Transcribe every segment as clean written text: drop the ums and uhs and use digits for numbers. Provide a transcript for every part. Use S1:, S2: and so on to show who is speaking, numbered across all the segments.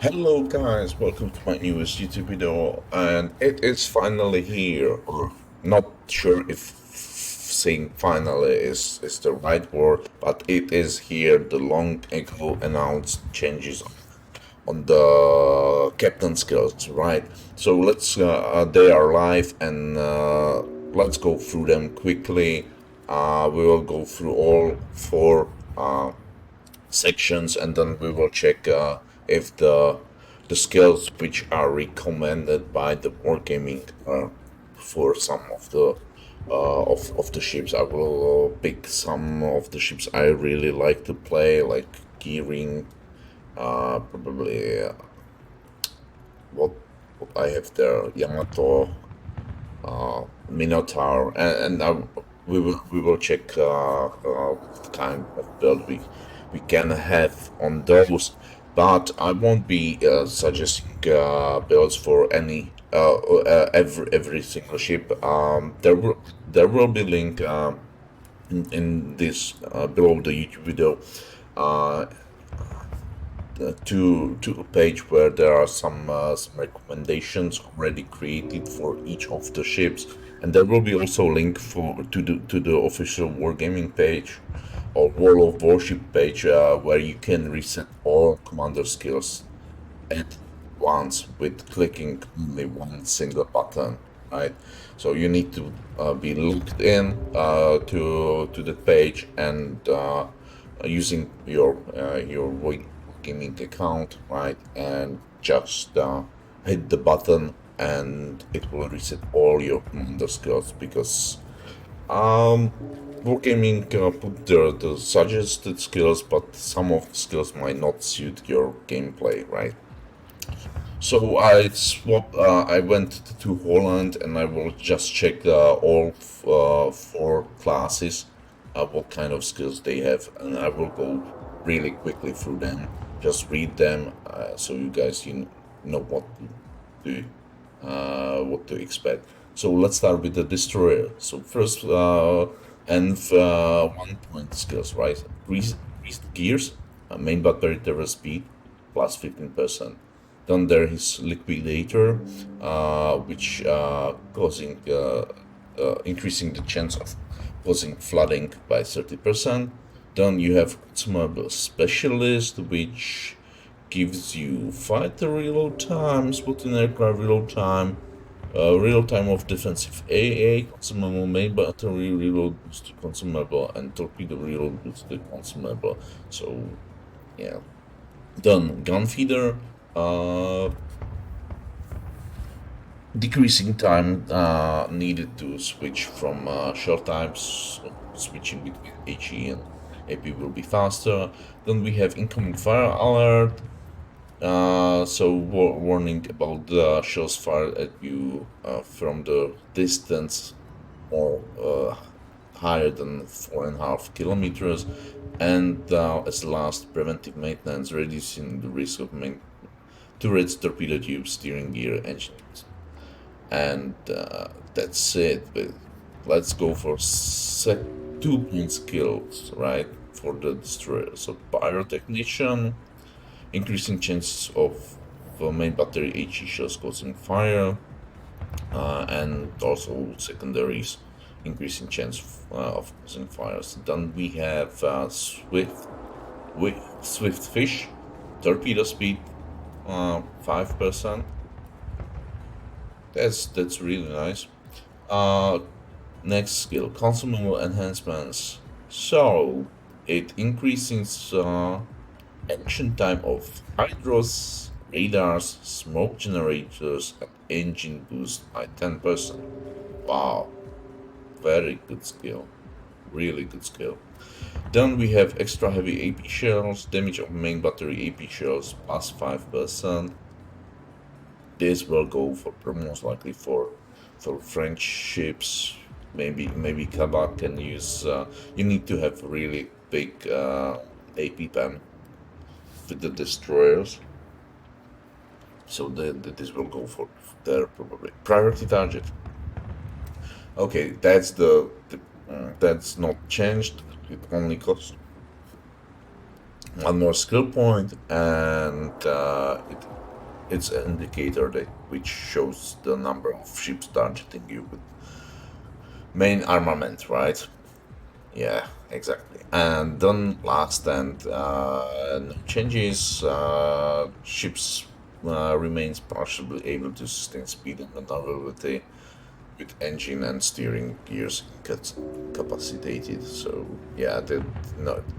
S1: Hello guys, welcome to my newest YouTube video, and it is finally here. Or not sure if saying finally is the right word, but it is here. The long ago announced changes on the captain skills, right? So they are live, and let's go through them quickly. We will go through all four sections, and then we will check if the skills which are recommended by the wargaming for some of the of the ships. I will pick some of the ships I really like to play, like gearing, probably what what I have there, Yamato, Minotaur, we will check what kind of build we can have on those. But I won't be suggesting builds for every single ship. There will be link in this below the YouTube video uh, to a page where there are some recommendations already created for each of the ships, and there will be also a link for to the official wargaming page or World of Warship page where you can reset all commander skills at once with clicking only one single button, right? So you need to be logged in to the page and using your gaming account, right? And just hit the button, and it will reset all your commander skills because um, Wargaming put the suggested skills, but some of the skills might not suit your gameplay, right? So I went to Holland, and I will just check all four classes, what kind of skills they have, and I will go really quickly through them. Just read them, so you guys know what to expect. So let's start with the destroyer. So first, and 1 point skills, right? Greased gears, main battery turret speed, plus 15%. Then there is liquidator, which causing increasing the chance of causing flooding by 30%. Then you have consumable specialist, which gives you fighter reload time, spotting aircraft reload time, real time of defensive AA, consumable main battery reload boosted consumable, and torpedo reload boosted consumable. So yeah. Then gun feeder, uh, decreasing time needed to switch from shell types. Switching between HE and AP will be faster. Then we have incoming fire alert. So warning about the shells fired at you from the distance or higher than 4.5 kilometers, and as last, preventive maintenance, reducing the risk of turrets, torpedo tubes, steering gear, engines, and that's it. But let's go for 2 point skills, right, for the destroyer. So pyrotechnician, increasing chances of main battery HE shells causing fire, and also secondaries, increasing chance of causing fires. Then we have swift fish, torpedo speed, 5%. That's really nice. Uh, Next skill, consumable enhancements. So it increases action time of hydros, radars, smoke generators, and engine boost by 10%. Wow, very good skill. Really good skill. Then we have extra heavy AP shells, damage of main battery AP shells plus 5%. This will go for most likely for French ships. Maybe Kabak can use. You need to have really big AP pen with the destroyers. So this will go for there probably. Priority target. Okay, that's not changed. It only costs one more skill point, and it it's an indicator which shows the number of ships targeting you with main armament, right? Yeah, exactly. And then last and no changes. Ships remains partially able to sustain speed and maneuverability with engine and steering gears capacitated. So yeah,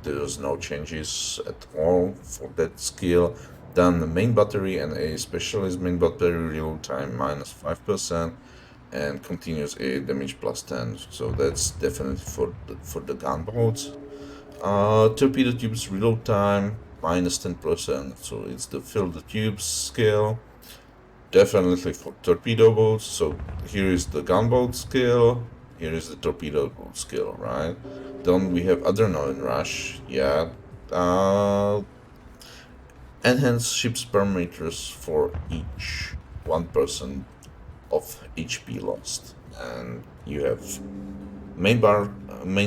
S1: there's no changes at all for that skill. Then the main battery and a specialist main battery reload time -5% and continuous air damage +10. So that's definitely for the gunboats. Torpedo tubes reload time -10%. So it's the fill the tubes skill. Definitely for torpedo boats. So here is the gunboat skill. Here is the torpedo boat skill, right? Then we have adrenaline rush. Yeah. Uh, Enhance ship's parameters for each 1% of HP lost, and you have main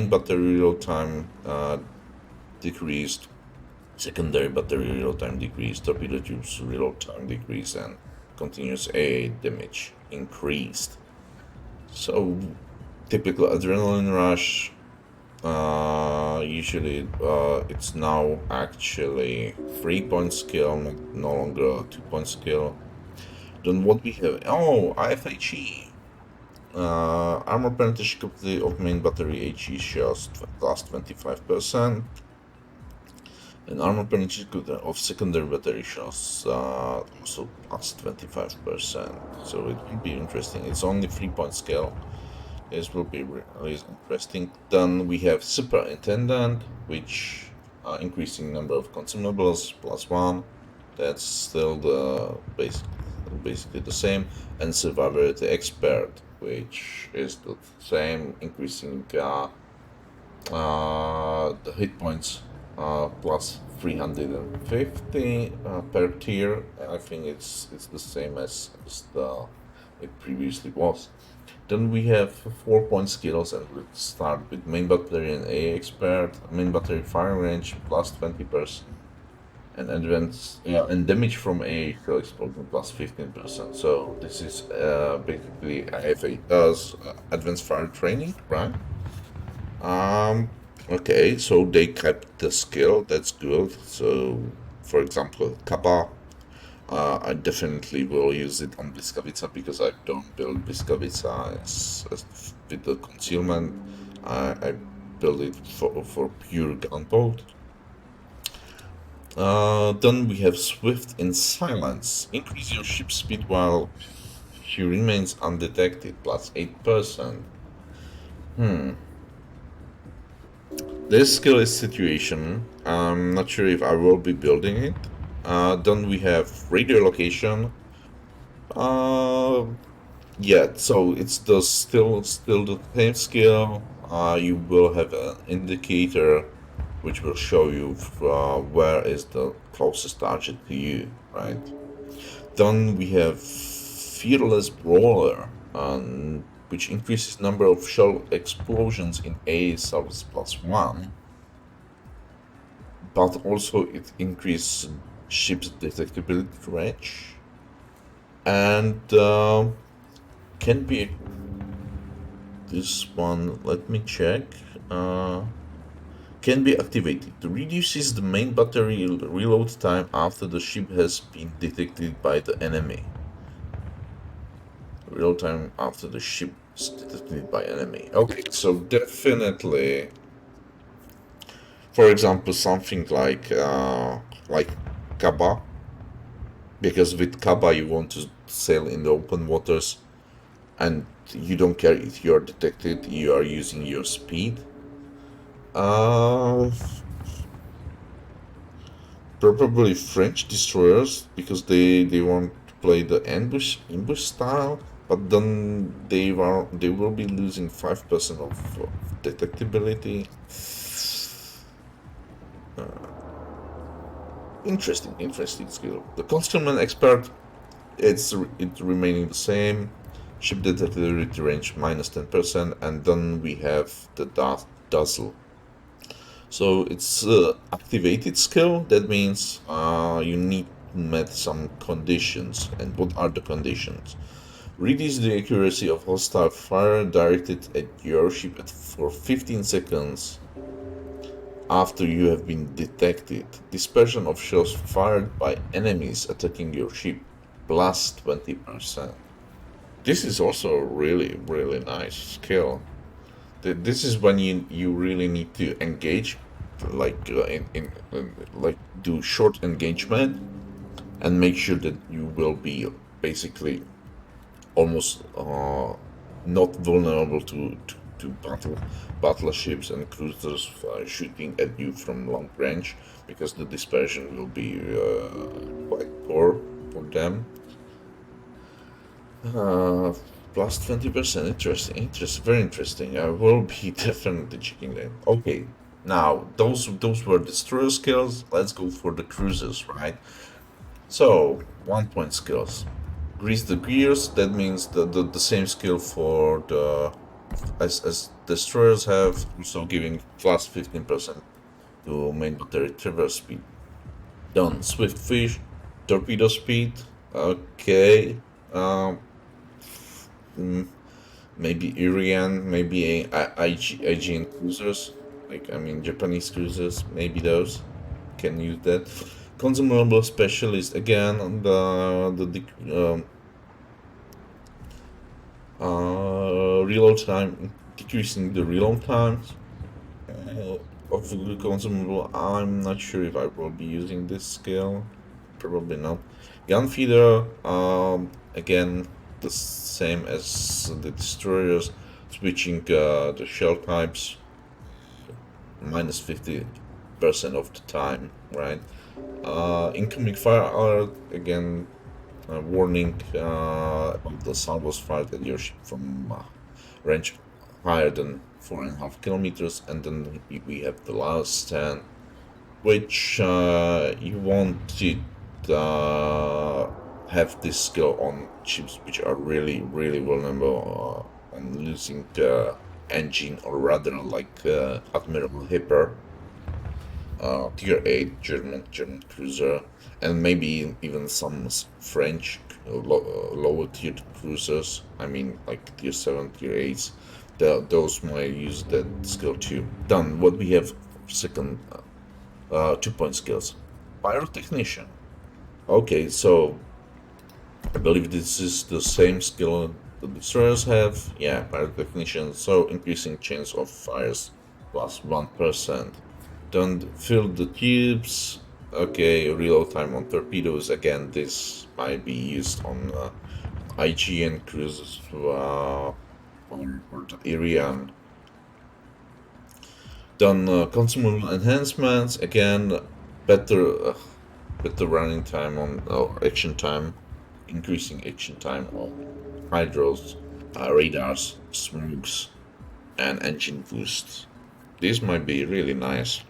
S1: battery reload time decreased, secondary battery reload time decreased, torpedo tubes reload time decreased, and continuous AA damage increased. So typical adrenaline rush. Usually it's now actually 3-point skill, no longer a 2-point skill. Then what we have? Oh, IFHE. Armor penetration capacity of main battery HE shows plus 25%. And armor penetration of secondary battery shows also plus 25%. So it will be interesting. It's only 3-point scale. This will be really interesting. Then we have Superintendent, which increasing number of consumables +1. That's still the basically the same. And Survivability Expert, which is the same, increasing the hit points plus 350 per tier. I think it's the same as it previously was. Then we have 4-point skills, and we'll start with main battery and A expert. Main battery firing range plus 20%, and advanced and damage from A shell explosion plus 15%. So this is basically IFA does advanced fire training, right? Okay, so they kept the skill. That's good. So, for example, Kappa. I definitely will use it on Bliskavica because I don't build Bliskavica with the concealment. I build it for pure gunboat. Then we have Swift in Silence. Increase your ship speed while she remains undetected, plus 8%. This skill is situation. I'm not sure if I will be building it. Then we have radio location. Yeah, so it's still the same skill. You will have an indicator which will show you where is the closest target to you, right? Then we have Fearless Brawler, which increases number of shell explosions in A cells +1, but also it increases ship's detectability range, and can be this one. Let me check. Can be activated. Reduces the main battery reload time after the ship has been detected by the enemy. Reload time after the ship is detected by enemy. Okay, so definitely, for example, something like Kaba, because with Kaba you want to sail in the open waters, and you don't care if you are detected. You are using your speed. Probably French destroyers because they want to play the ambush style, but then they will be losing 5% of detectability. Interesting skill. The concealment expert, it's remaining the same. Ship detectability range -10%, and then we have the dazzle. So it's activated skill. That means you need met some conditions. And what are the conditions? Reduce the accuracy of hostile fire directed at your ship for 15 seconds after you have been detected. Dispersion of shells fired by enemies attacking your ship plus 20%. This is also a really, really nice skill. This is when you really need to engage, like like do short engagement and make sure that you will be basically almost not vulnerable to battleships and cruisers shooting at you from long range because the dispersion will be quite poor for them. Uh, Plus 20%. Interesting, very interesting. I will be definitely checking that. Okay, now those were destroyer skills. Let's go for the cruisers, right? So 1 point skills. Grease the gears. That means the same skill for the as destroyers have, also giving plus 15% to main battery traverse speed. Done. Swift fish, torpedo speed. Okay. Um, mm, Maybe Irian, maybe Aegean cruisers, like I mean Japanese cruisers, maybe those can use that. Consumable specialist again on reload time, decreasing the reload times of the consumable. I'm not sure if I will be using this skill. Probably not. Gun feeder, again, the same as the destroyers, switching the shell types minus 50% of the time, right? Incoming fire alert, again, warning about the salvos fired at your ship from range higher than 4.5 kilometers, and then we have the last stand, which you want to have this skill on ships which are really, really vulnerable on losing the engine, or rather, like Admiral Hipper, Tier 8 German cruiser, and maybe even some French lower tiered cruisers. I mean, like Tier 7, Tier 8s. Those might use that skill too. Done. What we have second 2 point skills. Pyrotechnician. Okay, so I believe this is the same skill the destroyers have. Yeah, pyrotechnician. So increasing chance of fires plus 1%. Don't fill the tubes. Okay, reload time on torpedoes. Again, this might be used on IGN cruises or the Irian. Done consumable enhancements. Again, better better running time on action time, increasing action time on hydros, radars, smokes, and engine boosts. This might be really nice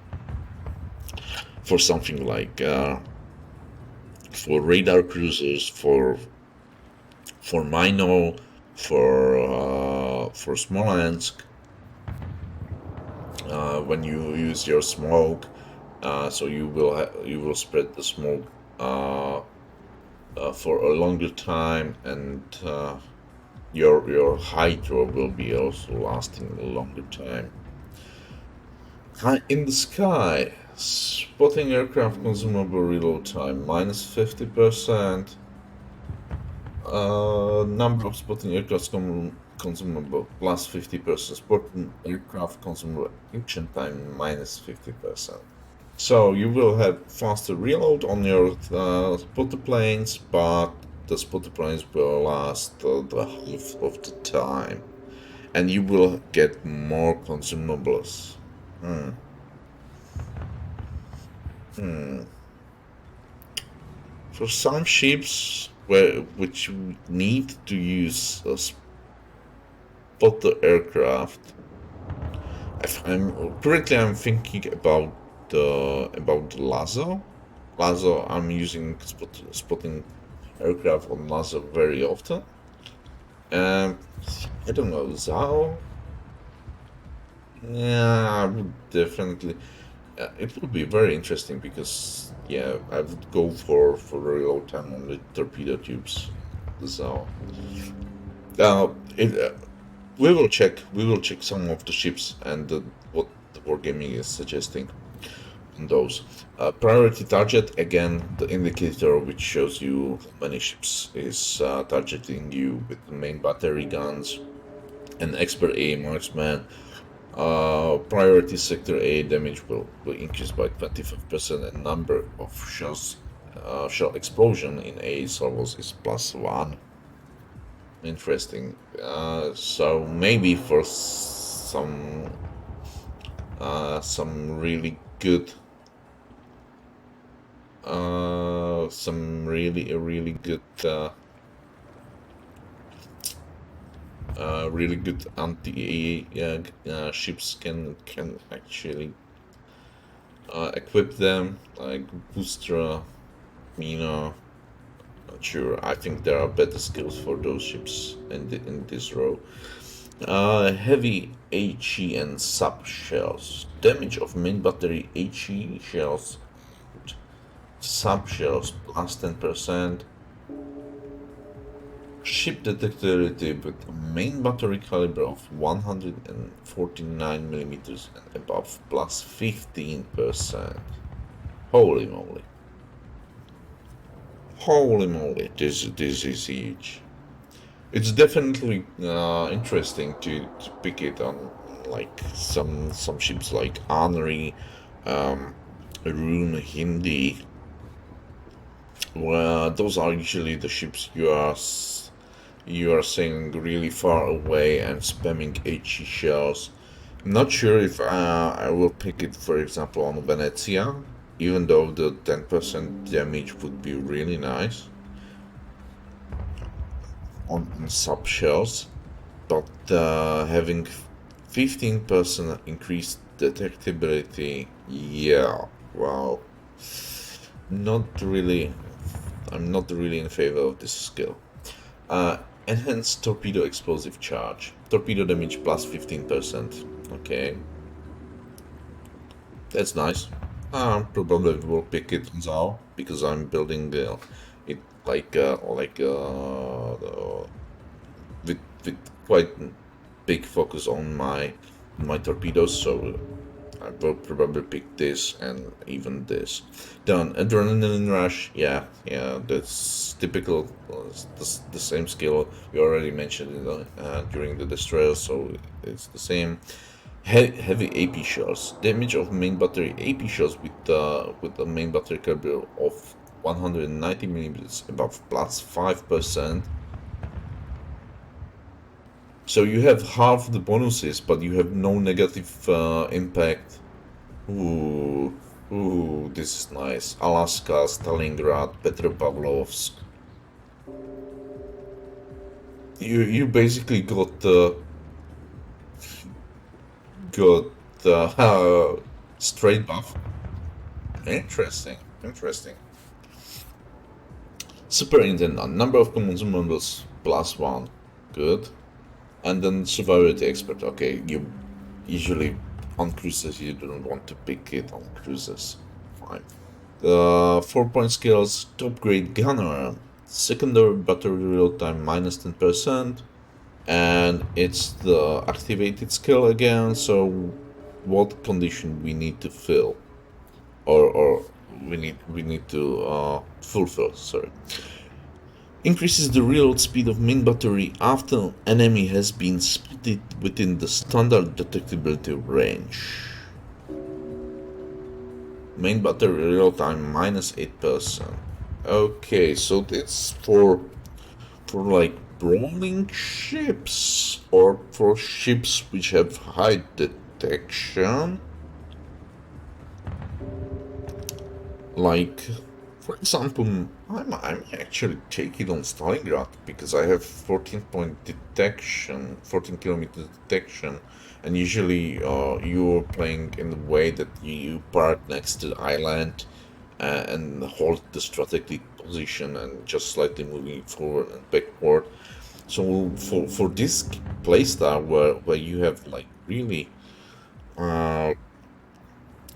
S1: for something like for radar cruisers, for Mino, for Smolensk. When you use your smoke, so you will spread the smoke for a longer time, and your hydro will be also lasting a longer time. High in the sky, spotting aircraft consumable reload time minus 50%. Number of spotting aircraft consumable plus 50%. Spotting aircraft consumable action time minus 50%. So you will have faster reload on your spotter planes, but the spotter planes will last the half of the time, and you will get more consumables. Hmm. Hmm. For some ships which need to use a spotter aircraft, if I'm thinking about the Lazo. Lazo, I'm using spotting aircraft on Lazo very often. Um, I don't know, Zao. Yeah, I would definitely. It would be very interesting because yeah, I would go for reload time on the torpedo tubes. So, it, we will check some of the ships and what the wargaming is suggesting on those. Priority target, again, the indicator which shows you how many ships is targeting you with the main battery guns. And expert A marksman. Priority sector A damage will increase by 25%, and number of shell explosion in A servos is +1. Interesting. So maybe for some really good really good anti ships can actually equip them like booster, Mina. Not sure. I think there are better skills for those ships in this row. Heavy HE and sub shells. Damage of main battery HE shells. Sub shells +10%. Ship detectability with a main battery caliber of 149 millimeters and above +15%. Holy moly. Holy moly, this is huge. It's definitely interesting to pick it on like some ships like Anri, Rune, Hindi. Well, those are usually the ships you are sailing really far away and spamming HE shells. I'm not sure if I will pick it, for example, on Venezia, even though the 10% damage would be really nice on sub shells, but having 15% increased detectability, yeah, wow, not really. I'm not really in favor of this skill. Uh, Enhanced torpedo explosive charge. Torpedo damage +15%. Okay. That's nice. Probably will pick it now because I'm building it with quite big focus on my torpedoes, so I will probably pick this and even this. Done. Adrenaline rush. Yeah, yeah, that's typical. The same skill we already mentioned during the destroyer, so it's the same. Heavy AP shells. Damage of main battery AP shells with the main battery caliber of 190 millimeters above +5%. So you have half the bonuses, but you have no negative impact. Ooh, ooh, this is nice. Alaska, Stalingrad, Petropavlovsk. You basically got straight buff. Interesting, interesting. Superintendent, number of consumables +1. Good. And then survivability expert. Okay, you usually on cruises you don't want to pick it on cruises. Fine. 4-point skills, top grade gunner, secondary battery reload time -10%, and it's the activated skill again. So, what condition we need to fill, or we need to fulfill? Sorry. Increases the reload speed of main battery after an enemy has been spotted within the standard detectability range. Main battery reload time -8%. Okay, so that's for like brawling ships or for ships which have high detection. Like, for example, I'm actually taking on Stalingrad because I have 14-point detection, 14 kilometer detection, and usually you're playing in the way that you park next to the island and hold the strategic position and just slightly moving forward and backward. So for this playstyle where you have like really uh,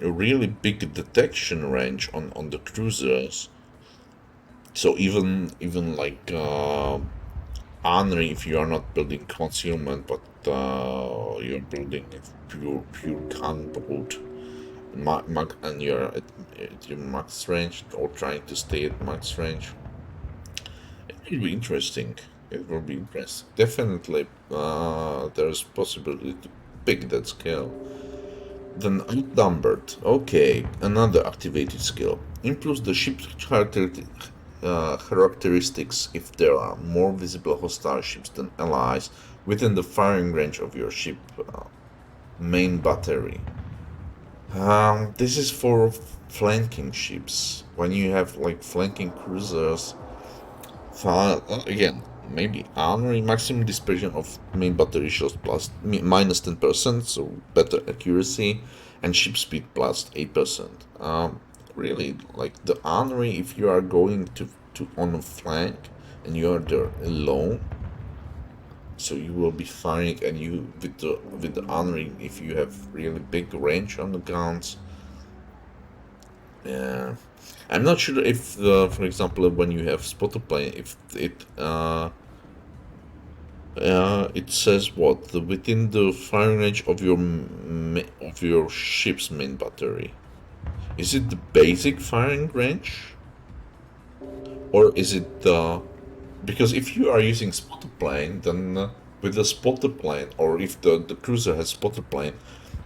S1: a really big detection range on the cruisers. So even like Henry, if you are not building concealment, but you're building a pure gunboat, and you're at your max range or trying to stay at max range, it will be interesting. It will be interesting. Definitely, there's possibility to pick that skill. Then outnumbered. Okay, another activated skill. Improves the ship's characteristics if there are more visible hostile ships than allies within the firing range of your ship main battery. This is for flanking ships. When you have like flanking cruisers, again, maybe honorary maximum dispersion of main battery shells plus minus 10%, so better accuracy, and ship speed plus 8%. Really, like the honorary, if you are going to on a flank and you are there alone, so you will be firing, and you with the honoring, if you have really big range on the guns. Yeah, I'm not sure if, for example, when you have spotter plane, if it says what within the firing range of your ship's main battery. Is it the basic firing range, or is it the because if you are using spotter plane, then with the spotter plane, or if the cruiser has spotter plane,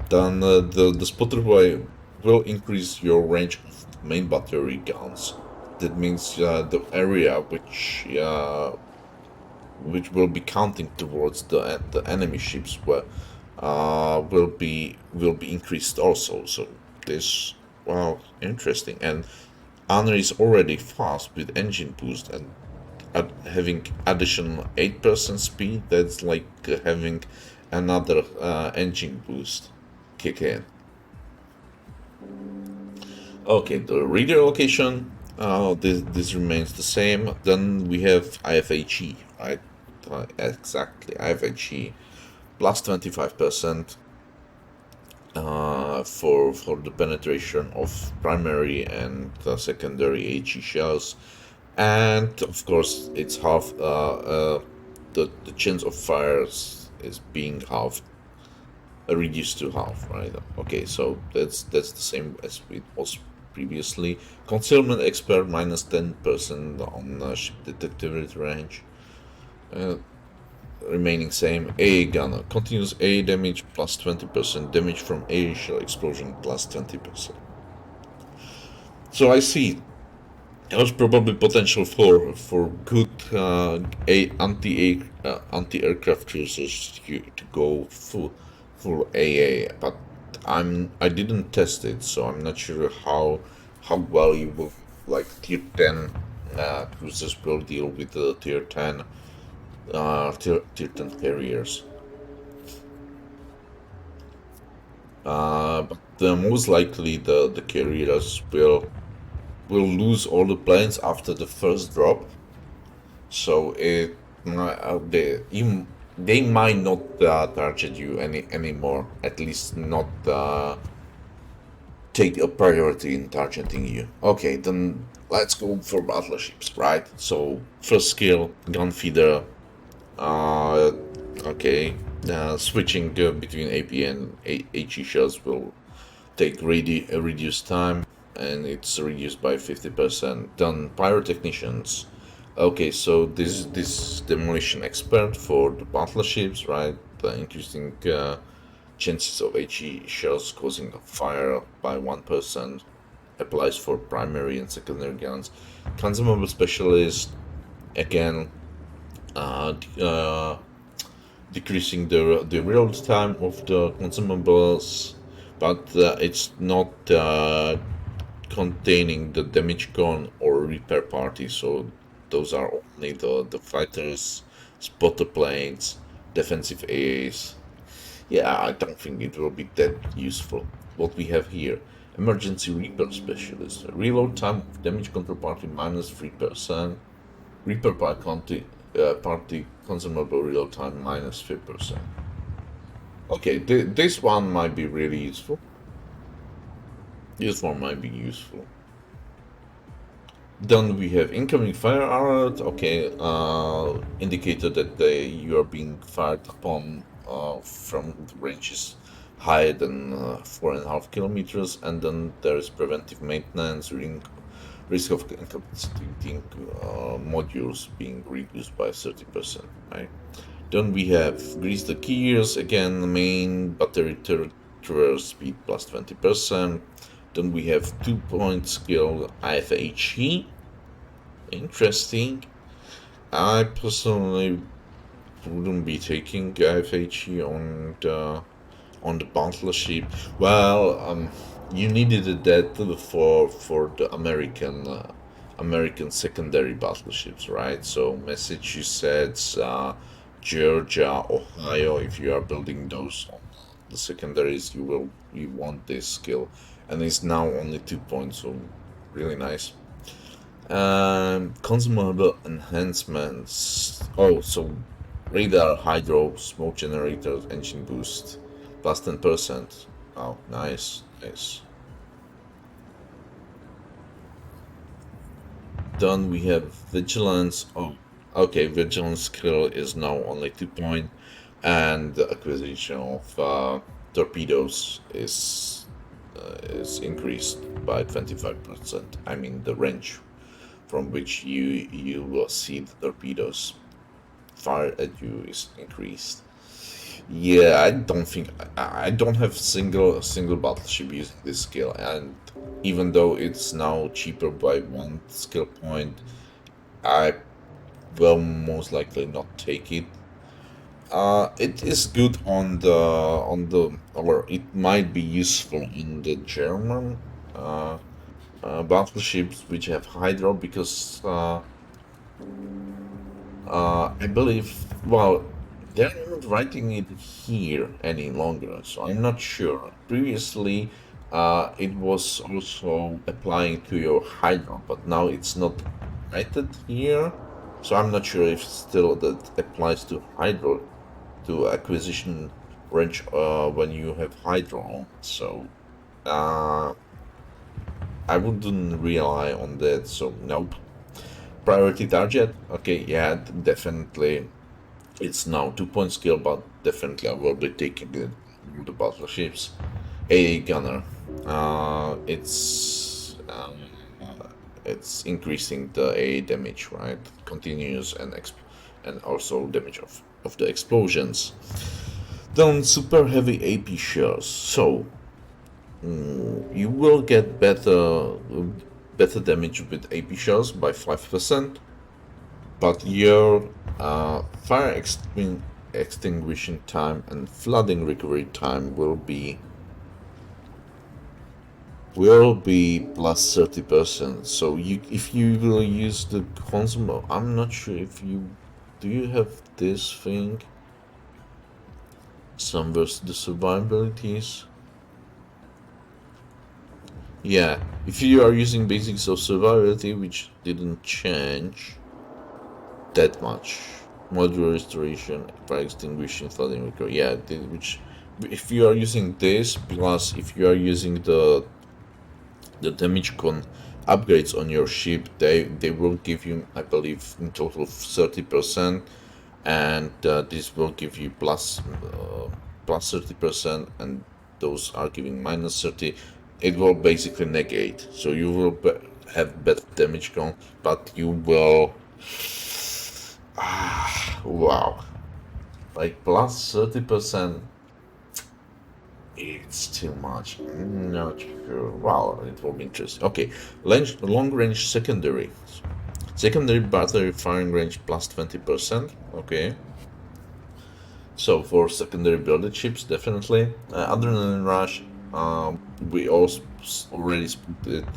S1: then the spotter plane will increase your range of main battery guns. That means the area which will be counting towards the enemy ships where will be increased also. So this, wow, interesting. And Honor is already fast with engine boost, and having additional 8% speed, that's like having another engine boost kick in. Okay, the reader location, this remains the same. Then we have IFHE, right? Exactly, IFHE plus 25% for the penetration of primary and secondary HE shells, and of course it's half. The chance of fires is being halved, reduced to half, right? Okay, so that's the same as it was previously. Concealment expert minus 10% on ship detectivity range. Uh, Remaining same. A gunner continuous A damage plus 20%, damage from A shell explosion plus 20%. So I see there's probably potential for good anti aircraft cruisers to go full AA, but I didn't test it, so I'm not sure how well you will, like, tier 10 cruisers will deal with the tier 10 carriers. But most likely the carriers will lose all the planes after the first drop. So they might not target you anymore. At least not take a priority in targeting you. Okay, then let's go for battleships, right? So first skill, gun feeder. Uh, okay, switching between AP and HE shells will take a reduced time, and it's reduced by 50%. Done. Pyrotechnicians. Okay, so this demolition expert for the battleships, right? Increasing chances of HE shells causing a fire by 1%. Applies for primary and secondary guns. Consumable specialist, again, uh, decreasing the real time of the consumables, but it's not containing the damage gun or repair party. So those are only the fighters, spotter planes, defensive AAs. Yeah, I don't think it will be that useful. What we have here: emergency repair specialist, reload time of damage control party minus 3%, repair party consumable reload time minus 5%. Okay, this one might be really useful. This one might be useful. Then we have incoming fire alert. Okay, indicator that you are being fired upon from the ranges higher than 4.5 kilometers. And then there is preventive maintenance, risk of incapacitating modules being reduced by 30%. Right. Then we have grease the gears again. Main battery traverse speed plus 20%. Then we have 2-point skill IFHE. Interesting. I personally wouldn't be taking IFHE on the battleship. Well, you needed that for the American secondary battleships, right? So Massachusetts, Georgia, Ohio. If you are building those on the secondaries, you want this skill, and it's now only 2 points, so really nice. Consumable enhancements. Oh, so radar, hydro, smoke generators, engine boost, plus 10%. Oh, nice, nice. Then we have vigilance. Oh, okay, vigilance skill is now only 2 point, and the acquisition of torpedoes is increased by 25%. I mean the range from which you will see the torpedoes fire at you is increased. Yeah, I don't think I don't have single battleship using this skill, and even though it's now cheaper by 1 skill point, I will most likely not take it. It is good or it might be useful in the German battleships which have hydro because I believe, well, they're not writing it here any longer, so I'm not sure. Previously, it was also applying to your hydro, but now it's not written here, so I'm not sure if still that applies to hydro, to acquisition range when you have hydro. So, uh, I wouldn't rely on that, so nope. Priority target? Okay, yeah, definitely. It's now 2 point skill, but definitely I will be taking the battleships. A gunner. It's increasing the A damage, right? Continuous and also damage of the explosions. Then super heavy AP shells. So you will get better damage with AP shells by 5%, but your fire extinguishing time and flooding recovery time will be plus 30%. So if you will use the consumable, I'm not sure if you do you have this thing. Some versus the survivabilities. Yeah, if you are using basics of survivability, which didn't change that much. Modular restoration, fire extinguishing, flooding recovery. Yeah, which if you are using this plus if you are using the damage con upgrades on your ship, they will give you, I believe, in total 30%, and this will give you plus 30%, and those are giving minus 30. It will basically negate, so you will have better damage con, but you will wow, like plus 30%. It's too much. Not sure. Wow, it will be interesting. Okay, long range secondary. Secondary battery firing range plus 20%. Okay. So for secondary builded ships, definitely. Adrenaline rush. We also already split it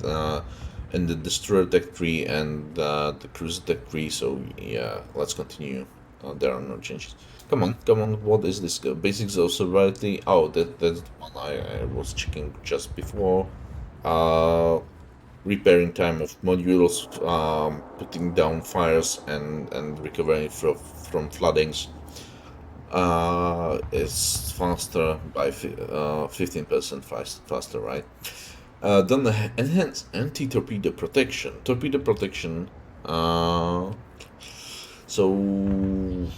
S1: in the destroyer tech tree and the cruiser tech tree. So yeah, let's continue. There are no changes. Come on. What is this? Basics of survivability. Oh, that's the one I was checking just before. Uh, Repairing time of modules, putting down fires and recovering from floodings is faster by 15% faster, right? Then the enhanced anti-torpedo protection. Torpedo protection. Uh, so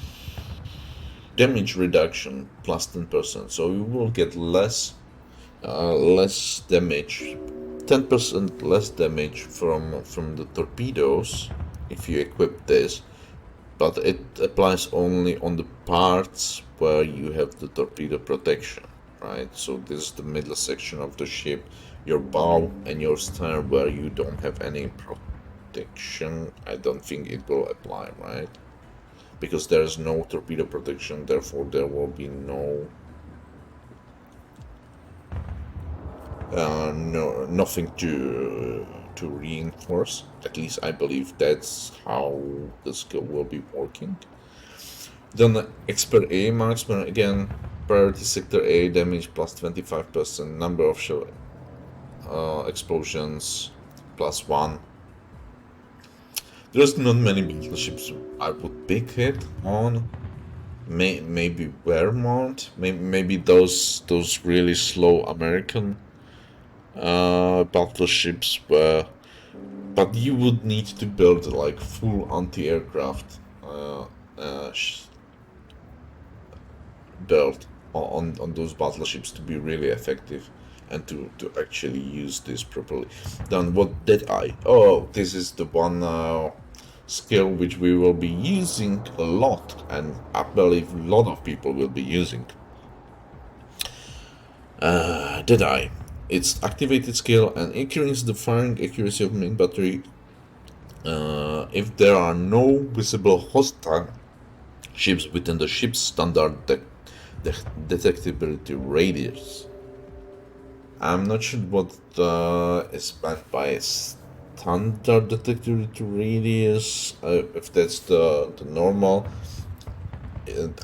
S1: damage reduction plus 10%. So you will get less damage, 10% less damage from the torpedoes if you equip this, but it applies only on the parts where you have the torpedo protection, right? So this is the middle section of the ship, your bow and your stern where you don't have any protection. I don't think it will apply, right? Because there is no torpedo protection, therefore there will be nothing to reinforce. At least I believe that's how the skill will be working. Then the Expert A marksman again, priority sector A damage plus 25%, number of shell explosions plus 1. There's not many battleships I would pick it on. Maybe Vermont, maybe those really slow American battleships were, but you would need to build like full anti-aircraft build on those battleships to be really effective and to actually use this properly. Then what did I? Oh, this is the one skill which we will be using a lot, and I believe a lot of people will be using. Did I? Its activated skill and increases the firing accuracy of main battery if there are no visible hostile ships within the ship's standard detectability radius. I'm not sure what is meant by standard detectability radius, if that's the normal.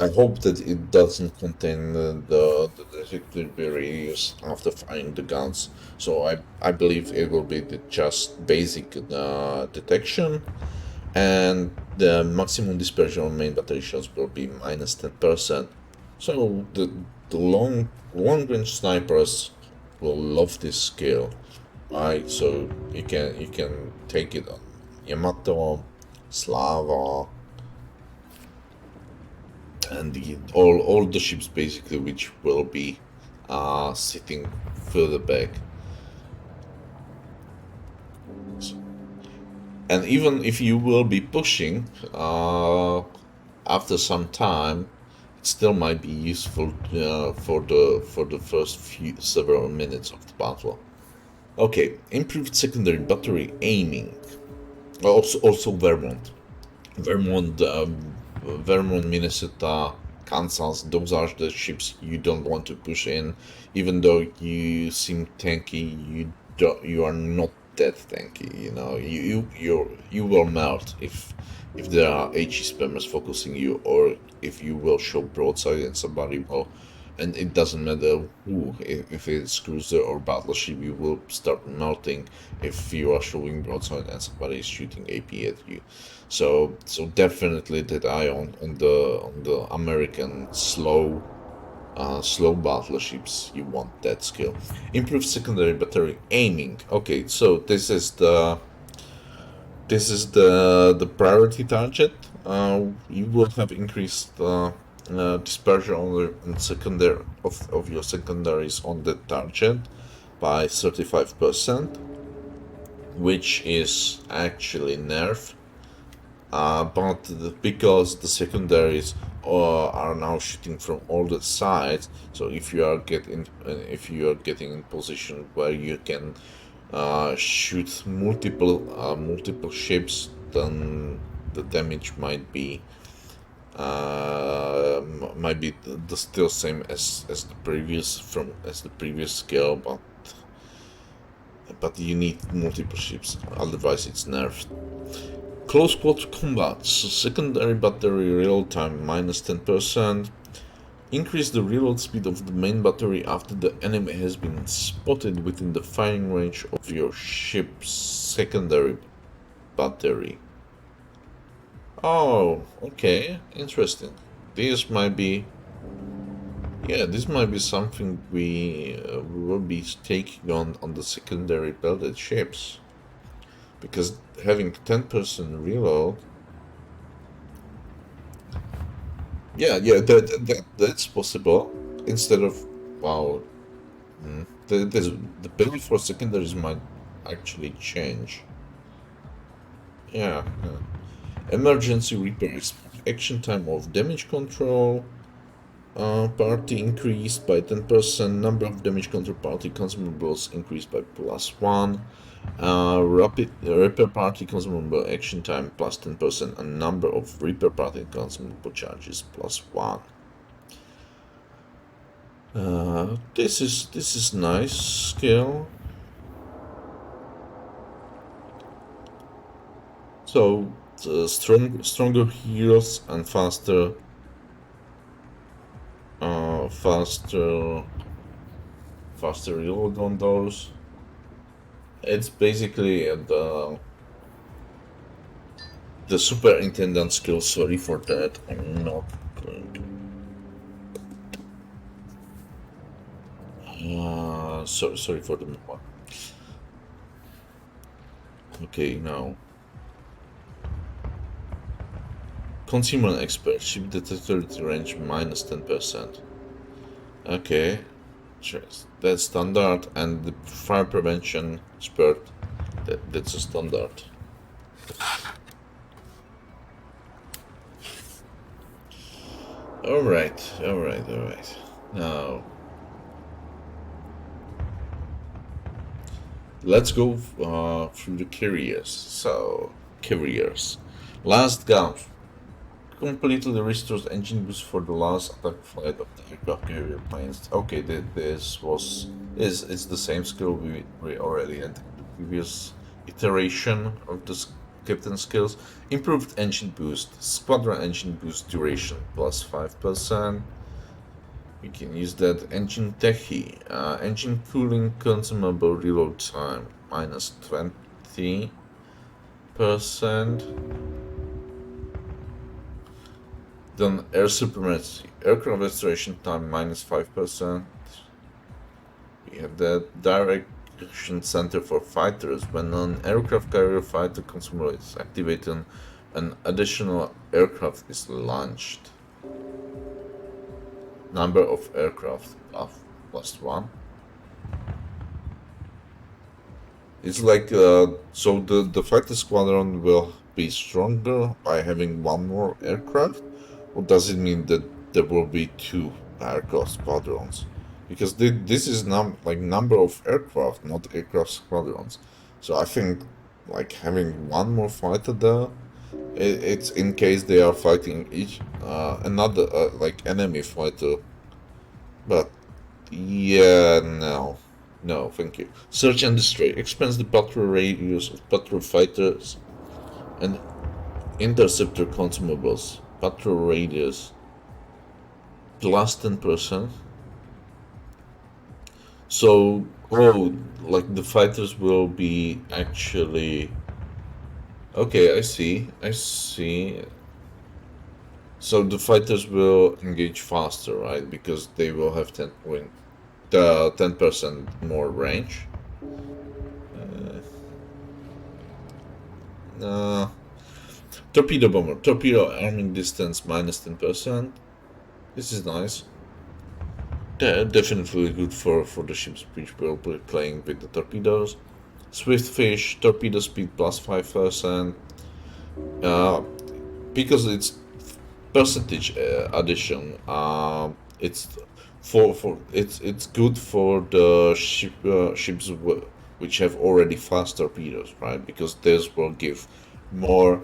S1: I hope that it doesn't contain the detectability radius after firing the guns. So I believe it will be just basic detection, and the maximum dispersion on main battery shells will be minus 10%. So the long range snipers will love this skill, right? So you can take it on Yamato, Slava, and all the ships basically which will be sitting further back. And even if you will be pushing after some time, it still might be useful for the first several minutes of the battle. Okay, improved secondary battery aiming. Also Vermont. Vermont, Minnesota, Kansas, those are the ships you don't want to push in, even though you seem tanky. You are not that tanky. You know, you will melt if there are HE spammers focusing you, or if you will show broadside and somebody will. And it doesn't matter who, if it's cruiser or battleship, you will start melting if you are showing broadside and somebody is shooting AP at you. So definitely that eye on the American slow battleships. You want that skill. Improved secondary battery aiming. Okay, so this is the priority target. You will have increased dispersion on the secondary of your secondaries on the target by 35%, which is actually nerf. But because the secondaries are now shooting from all the sides, so if you are getting in position where you can shoot multiple ships, then the damage might be the still same as the previous skill, but you need multiple ships, otherwise it's nerfed. Close quarter combat, so secondary battery reload time minus 10%. Increase the reload speed of the main battery after the enemy has been spotted within the firing range of your ship's secondary battery. Oh, okay, interesting. This might be Yeah, this might be something we will be taking on the secondary builded ships, because having 10% reload. Yeah, that's possible. Instead of, wow, the build for secondaries might actually change. Yeah. Emergency repairs, action time of damage control. Party increased by 10%. Number of damage control party consumables increased by +1. Rapid repair party consumable action time +10%. And number of repair party consumable charges +1. This is nice skill. So stronger heals and faster reload on those. It's basically the superintendent skill. Sorry for that. I'm not going. Sorry for the one. Okay, now. Consumer expert ship detector range -10%. Okay, sure. That's standard, and the fire prevention expert. That's a standard. All right. Now, let's go through the carriers. So, carriers. Last gun completely restores engine boost for the last attack flight of the aircraft carrier planes. Okay, this is the same skill we already had in the previous iteration of the captain skills. Improved engine boost, squadron engine boost duration +5%. We can use that. Engine techie, engine cooling consumable reload time -20%. Then air supremacy, aircraft restoration time -5%. We have that direction center for fighters. When an aircraft carrier fighter consumable is activated, an additional aircraft is launched. Number of aircraft of +1. It's like so the fighter squadron will be stronger by having one more aircraft, or does it mean that there will be two aircraft squadrons? Because this is number of aircraft, not aircraft squadrons. So I think like having one more fighter there, it's in case they are fighting each another like enemy fighter. But yeah, no, thank you. Search and destroy expands the battle radius of battle fighters and interceptor consumables. Battle radius +10%. So, like the fighters will be actually. Okay, I see. So the fighters will engage faster, right? Because they will have 10% more range. Torpedo bomber, torpedo arming distance -10%. This is nice. Definitely good for the ships which will be playing with the torpedoes. Swift fish, torpedo speed +5%. Because it's percentage addition. It's it's good for the ships which have already fast torpedoes, right? Because this will give more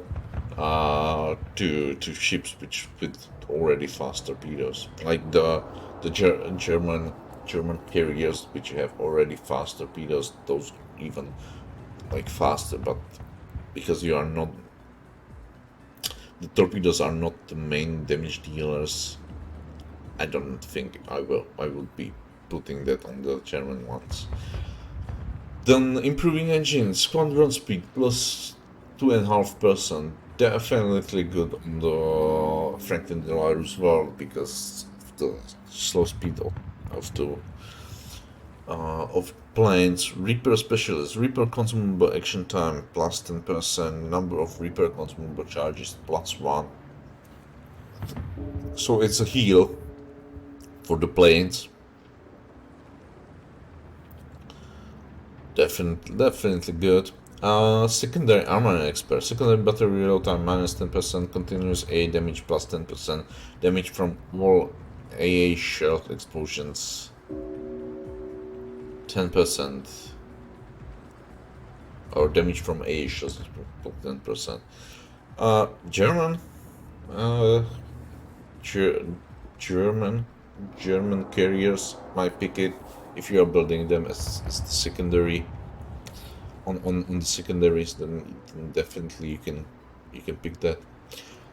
S1: to ships which with already fast torpedoes, like the German carriers which have already fast torpedoes. Those even like faster, but because you are not the torpedoes are not the main damage dealers, I don't think I would be putting that on the German ones. Then improving engines, squadron speed +2.5%. Definitely good on the Franklin Delano Roosevelt, because the slow speed of the of planes. Repair specialist. Repair consumable action time plus 10%. Number of repair consumable charges plus 1. So it's a heal for the planes. Definitely good. Secondary armor expert. Secondary battery reload time minus 10%. Continuous A damage plus 10%. Damage from all AA shell explosions 10%. Or damage from AA shells 10%. German. German carriers might pick it if you are building them as the secondary on the secondaries, then definitely you can pick that.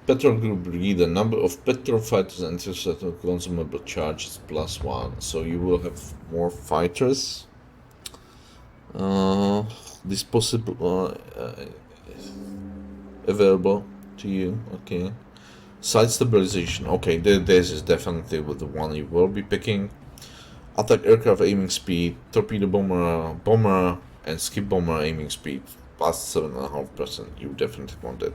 S1: Petrol group leader. Number of petrol fighters and interceptor consumable charges plus 1. So you will have more fighters. This possible available to you. Okay. Side stabilization. Okay, this is definitely the one you will be picking. Attack aircraft aiming speed, torpedo bomber, and skip bomber aiming speed plus 7.5%. You definitely want it.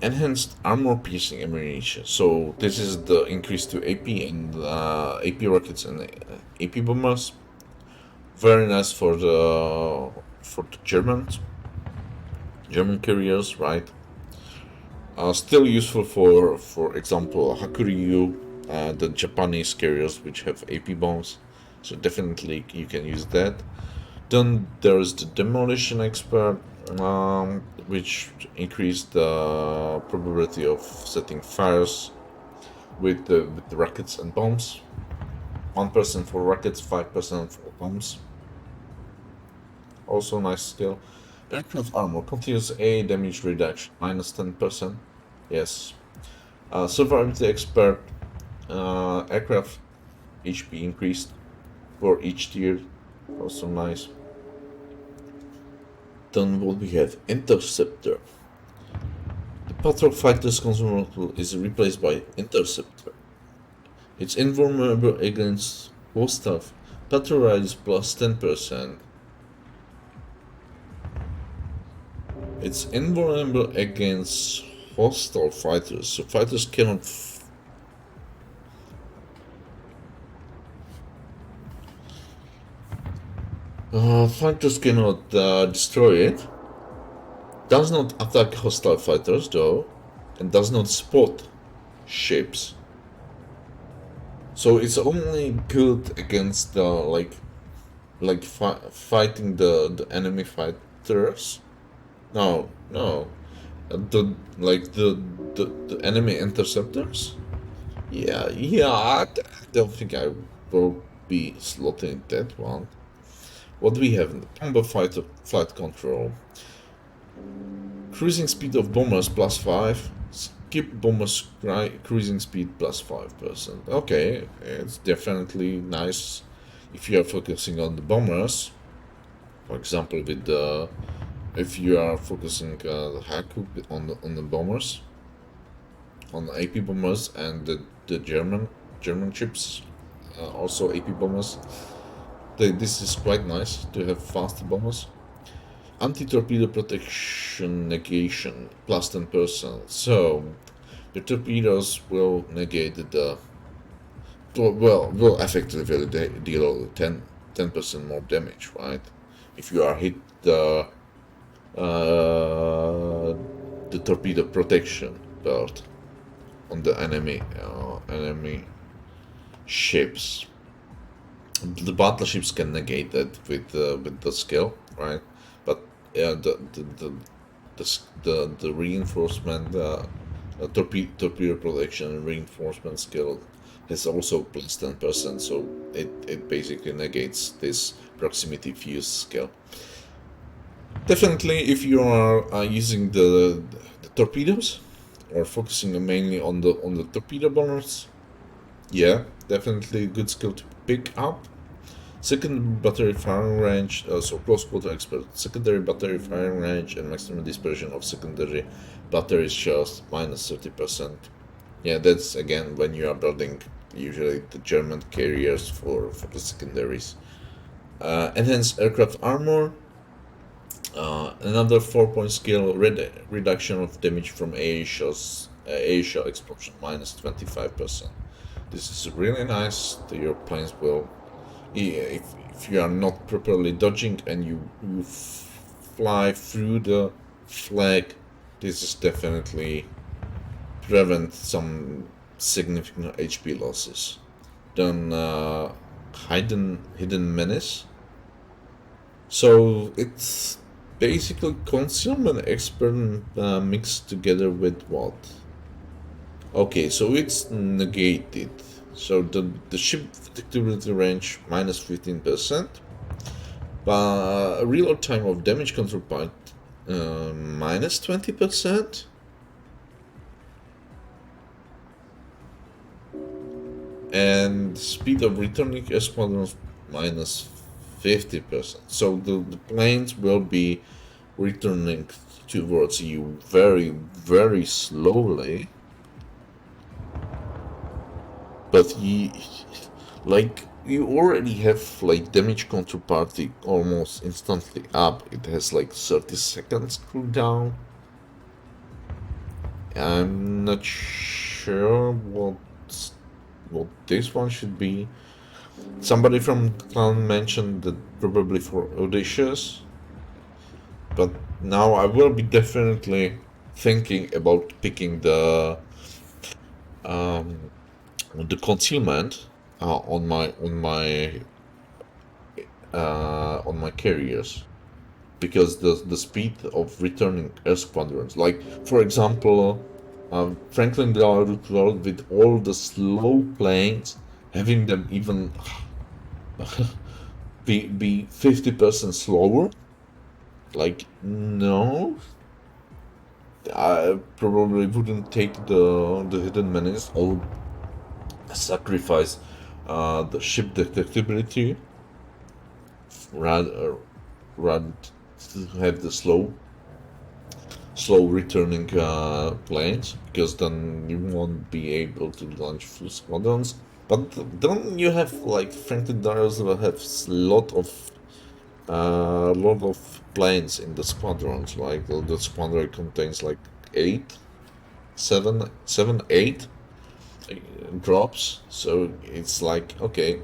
S1: Enhanced armor piercing ammunition. So this is the increase to AP and AP rockets and AP bombers. Very nice for the German carriers, right? Still useful for example, Hakuryu, the Japanese carriers which have AP bombs. So definitely you can use that. Then there's the demolition expert, which increased the probability of setting fires with the rockets and bombs. 1% for rockets, 5% for bombs. Also nice skill. Aircraft armor, continuous A damage reduction, minus 10%. Yes. Survivability expert, aircraft HP increased for each tier. Also nice. Then what we have? Interceptor. The patrol fighter's consumable is replaced by Interceptor. It's invulnerable against hostile patrol riders plus 10%. It's invulnerable against hostile fighters, so fighters cannot destroy it. Does not attack hostile fighters though, and does not spot ships. So it's only good against the fighting the enemy fighters. No. The enemy interceptors. Yeah. I don't think I will be slotting that one. What do we have in the combat flight control? Cruising speed of bombers plus 5. Skip bombers cruising speed plus 5%. Okay, it's definitely nice if you are focusing on the bombers. For example, with the if you are focusing the Haku on the bombers, on the AP bombers and the German ships, also AP bombers. This is quite nice to have fast bombers. Anti-torpedo protection negation plus 10%. So the torpedoes will negate will effectively deal 10% more damage, right? If you are hit the torpedo protection belt on the enemy ships. The battleships can negate that with the skill, right? But the reinforcement, torpedo protection reinforcement skill has also plus 10%, so it basically negates this proximity fuse skill. Definitely, if you are using the torpedoes or focusing mainly on the torpedo bombers, yeah, definitely good skill to pick up. Second battery firing range, so close quarter expert. Secondary battery firing range and maximum dispersion of secondary battery shells minus 30%. Yeah, that's again when you are building usually the German carriers for the secondaries. Enhanced aircraft armor, another 4-point skill reduction of damage from Asia explosion minus 25%. This is really nice. Your planes will, if you are not properly dodging and you fly through the flag, this is definitely prevent some significant HP losses. Then hidden menace. So it's basically concealment expert mixed together with what? Okay, so it's negated. So the ship detectability range minus 15%, but reload time of damage control point minus 20%. And speed of returning squadrons minus 50%. So the planes will be returning towards you very, very slowly. But you already have like damage counterparty almost instantly up. It has like 30 seconds cooldown. I'm not sure what this one should be. Somebody from the clan mentioned that probably for Audacious, but now I will be definitely thinking about picking the concealment on my carriers, because the speed of returning air squadrons, like for example, Franklin Delano World with all the slow planes, having them even be 50% slower. Like, no, I probably wouldn't take the hidden menace or sacrifice the ship detectability rather to have the slow returning planes, because then you won't be able to launch full squadrons. But then you have like Franklin Darius will have lot of planes in the squadrons. Like the squadron contains like 8 drops. So it's like, okay,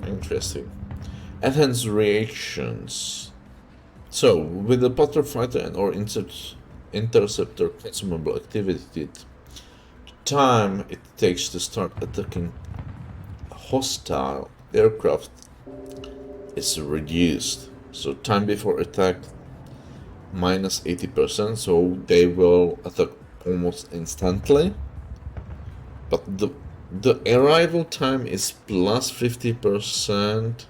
S1: interesting. Enhanced reactions. So with the Potter fighter and or interceptor consumable activity, time it takes to start attacking hostile aircraft is reduced. So time before attack minus 80%, so they will attack almost instantly. But the arrival time is plus 50%,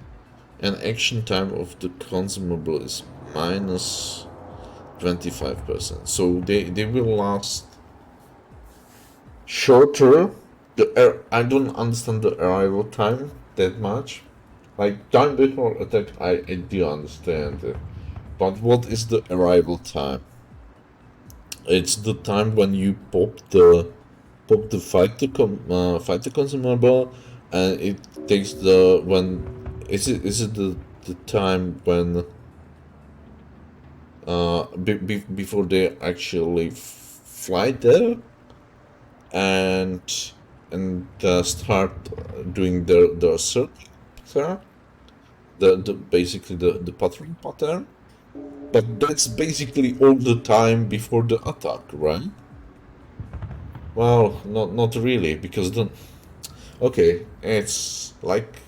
S1: and action time of the consumable is minus 25%. So they will last shorter. I don't understand the arrival time that much. Like time before attack, I do understand it. But what is the arrival time? It's the time when you pop the fighter consumable, and it takes the when is it the time when before they actually fly there and start doing their search pattern, the basically the patrol pattern. But that's basically all the time before the attack, right? Well, not really, because then okay, it's like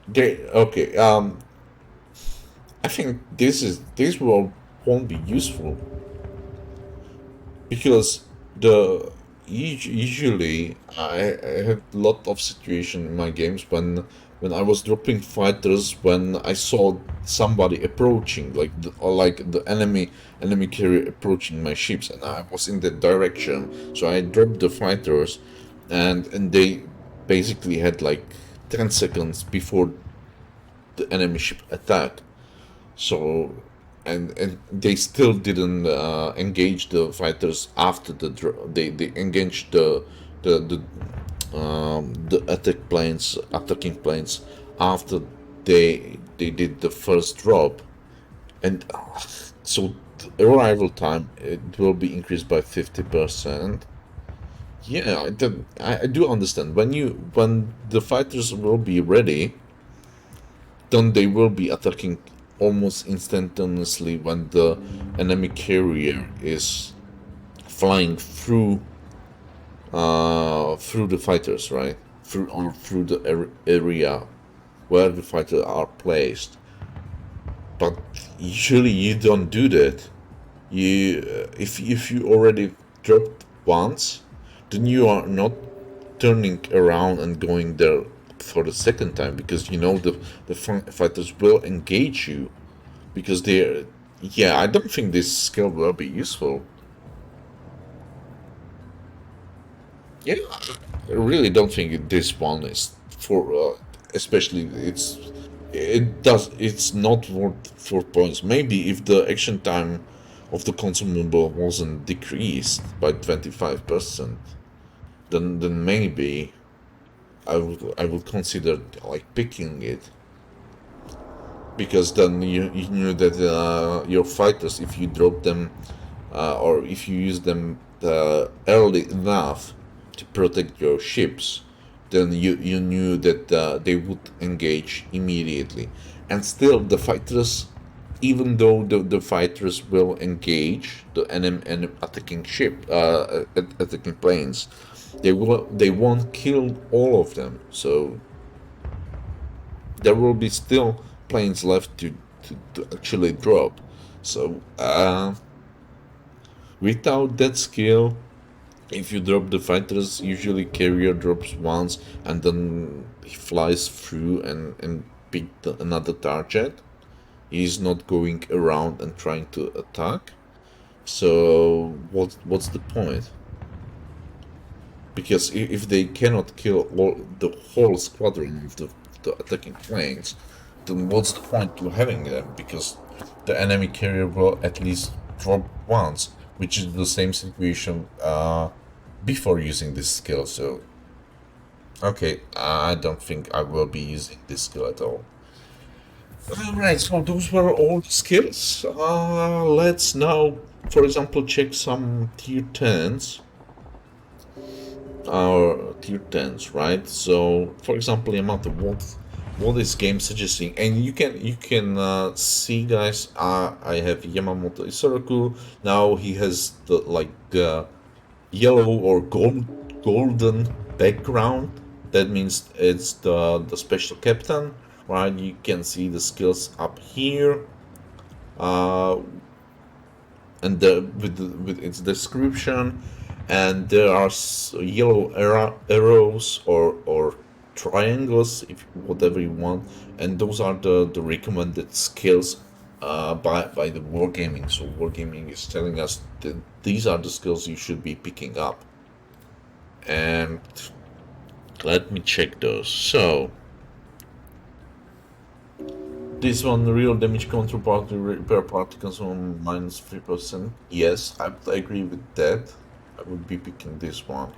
S1: they okay. I think this won't be useful, because usually I have a lot of situation in my games when I was dropping fighters, when I saw somebody approaching, like the enemy carrier approaching my ships, and I was in that direction, so I dropped the fighters, and they basically had like 10 seconds before the enemy ship attack. So and they still didn't engage the fighters after they engaged the attacking planes after they did the first drop, and so the arrival time, it will be increased by 50%. Yeah, I do understand. When the fighters will be ready, then they will be attacking almost instantaneously when the enemy carrier is flying through the fighters, right? Through the area where the fighters are placed. But usually you don't do that. You if you already dropped once, then you are not turning around and going there for the second time, because you know the fighters will engage you, because they're, yeah, I don't think this skill will be useful. Yeah, I really don't think this one is for especially it's not worth 4 points. Maybe if the action time of the consumable wasn't decreased by 25%, then maybe I would consider like picking it, because then you knew that your fighters, if you drop them or if you use them early enough to protect your ships, then you knew that they would engage immediately. And still, the fighters, even though the fighters will engage the enemy attacking ship, attacking planes, they won't kill all of them. So there will be still planes left to actually drop. So without that skill, if you drop the fighters, usually carrier drops once and then he flies through and pick another target. He's not going around and trying to attack. So what's the point? Because if they cannot kill the whole squadron of the attacking planes, then what's the point to having them? Because the enemy carrier will at least drop once, which is the same situation before using this skill. So, okay, I don't think I will be using this skill at all. Alright, so those were all the skills. Let's now, for example, check some tier 10s. Our tier 10s, right? So, for example, Yamato, what is game suggesting? And you can see, guys, I have Yamamoto Isoroku. Now he has the yellow or golden background. That means it's the special captain, right? You can see the skills up here, uh, and with its description, and there are yellow arrows or triangles, if whatever you want, and those are the recommended skills by the wargaming. So wargaming is telling us that these are the skills you should be picking up, and let me check those. So this one, real damage counter party repair particles on -3%. Yes, I would agree with that. I would be picking this one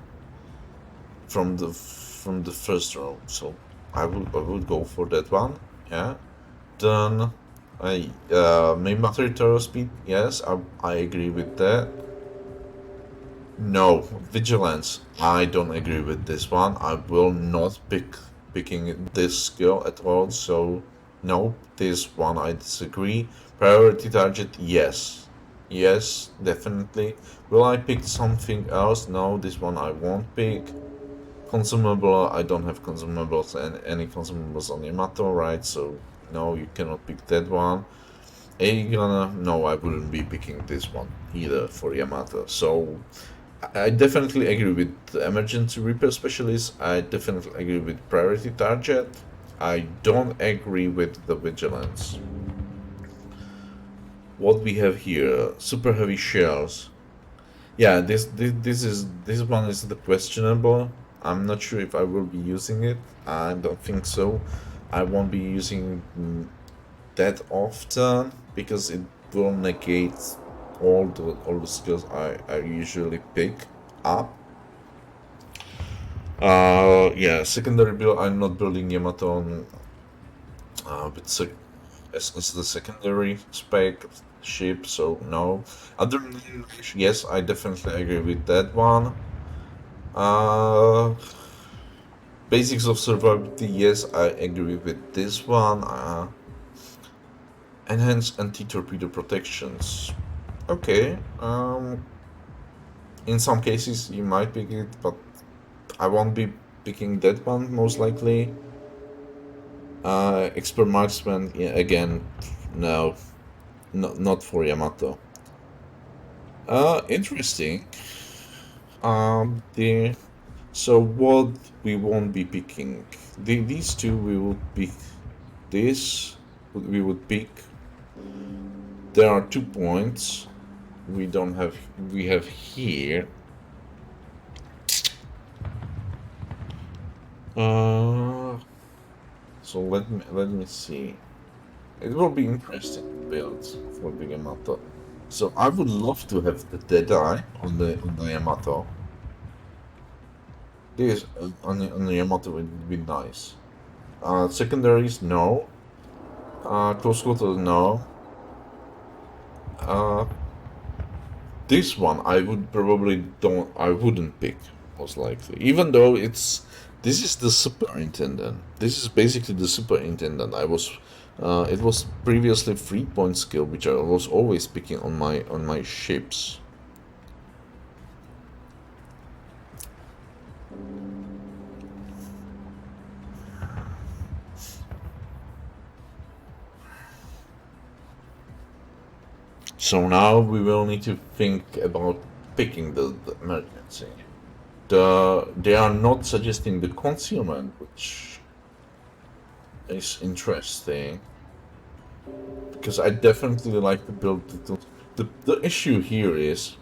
S1: from the first row. So I would go for that one. Yeah. Then main battery turret speed. Yes, I agree with that. No, vigilance. I don't agree with this one. I will not picking this skill at all. So no, this one I disagree. Priority target. Yes, yes, definitely. Will I pick something else? No, this one I won't pick. Consumable. I don't have consumables and any consumables on Yamato, right? So no, you cannot pick that one. Agana, no, I wouldn't be picking this one either for Yamato. So I definitely agree with the emergency repair specialist. I definitely agree with priority target. I don't agree with the vigilance. What we have here, super heavy shells. Yeah, this one is the questionable. I'm not sure if I will be using it. I don't think so. I won't be using that often because will negate all the skills I usually pick up. Yeah, secondary build. I'm not building Yamato on with as the secondary spec ship, so no. Other than yes, I definitely agree with that one. Uh, Basics of survivability, yes, I agree with this one. Enhanced anti-torpedo protections. Okay. In some cases you might pick it, but I won't be picking that one most likely. Expert marksman, yeah, again, no, not for Yamato. Interesting. The So what we won't be picking? These two we will pick. This we would pick. There are 2 points. We don't have. We have here. Uh. So let me see. It will be interesting builds for the Yamato. So I would love to have the Deadeye on the Yamato. This on the Yamato would be nice. Secondaries, no. Close quarters, no. Uh, this one I would probably don't. I wouldn't pick most likely, even though it's. This is the superintendent. This is basically the superintendent. It was previously 3 point skill, which I was always picking on my ships. So now we will need to think about picking the emergency. They are not suggesting the concealment, which is interesting because I definitely like to build the issue here is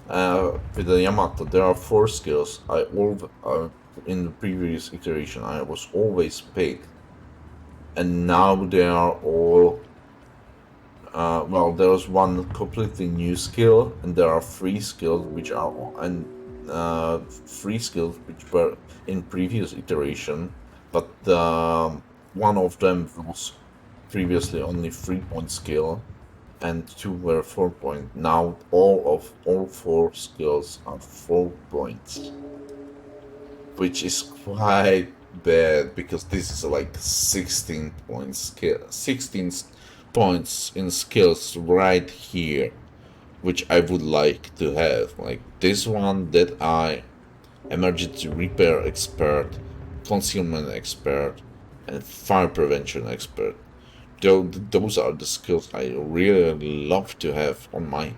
S1: with the Yamato there are 4 skills. In the previous iteration I was always picked, and now they are all well, there was one completely new skill, and there are 3 skills which are and 3 skills which were in previous iteration, but one of them was previously only 3 point skill, and 2 were 4 point. Now all 4 skills are 4 points, which is quite bad because this is like 16 points skill, 16 points in skills right here, which I would like to have. Like this one, that I emergency repair expert, concealment expert, and fire prevention expert. Those are the skills I really love to have on my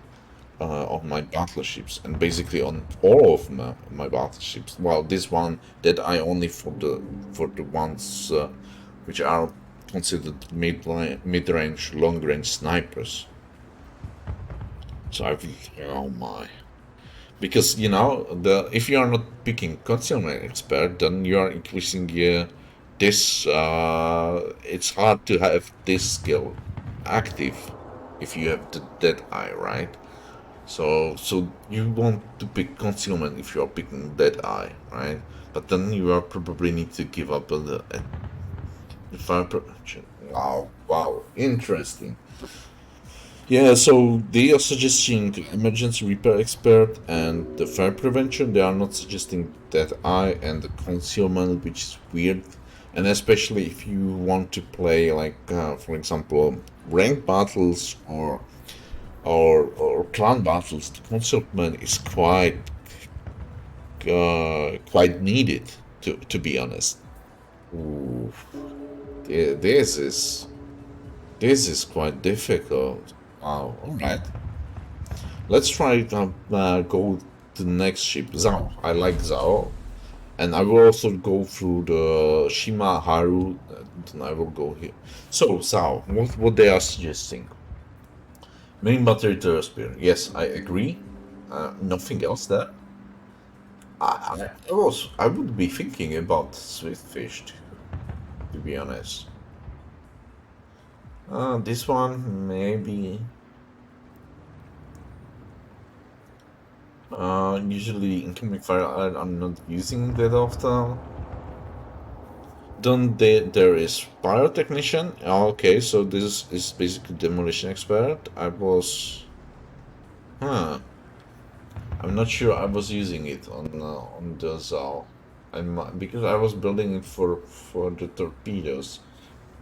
S1: battleships, and basically on all of my battleships. Well, this one that I only for the ones which are considered mid-range, long-range snipers. So I will, oh my, because the if you are not picking concealment expert, then you are increasing this. It's hard to have this skill active if you have the dead eye, right? So you want to pick concealment if you are picking dead eye, right? But then you are probably need to give up on the fire prevention. Wow, wow, interesting. Yeah, so they are suggesting emergency repair expert and the fire prevention. They are not suggesting that eye and the concealment, which is weird. And especially if you want to play, like, for example, ranked battles or clan battles, the concealment is quite needed. To be honest, ooh, this is quite difficult. Wow. All right. Let's try to go to the next ship. Zhao. I like Zhao. And I will also go through the Shima Haru. And I will go here. So, Zhao, what they are suggesting? Main battery turret spear. Yes, I agree. Nothing else there. I would be thinking about Swiftfish too, to be honest. This one maybe. Usually incoming fire I'm not using that often. Then there is pyrotechnician. Okay, so this is basically demolition expert. Huh. I'm not sure I was using it on the Zal. Because I was building it for the torpedoes.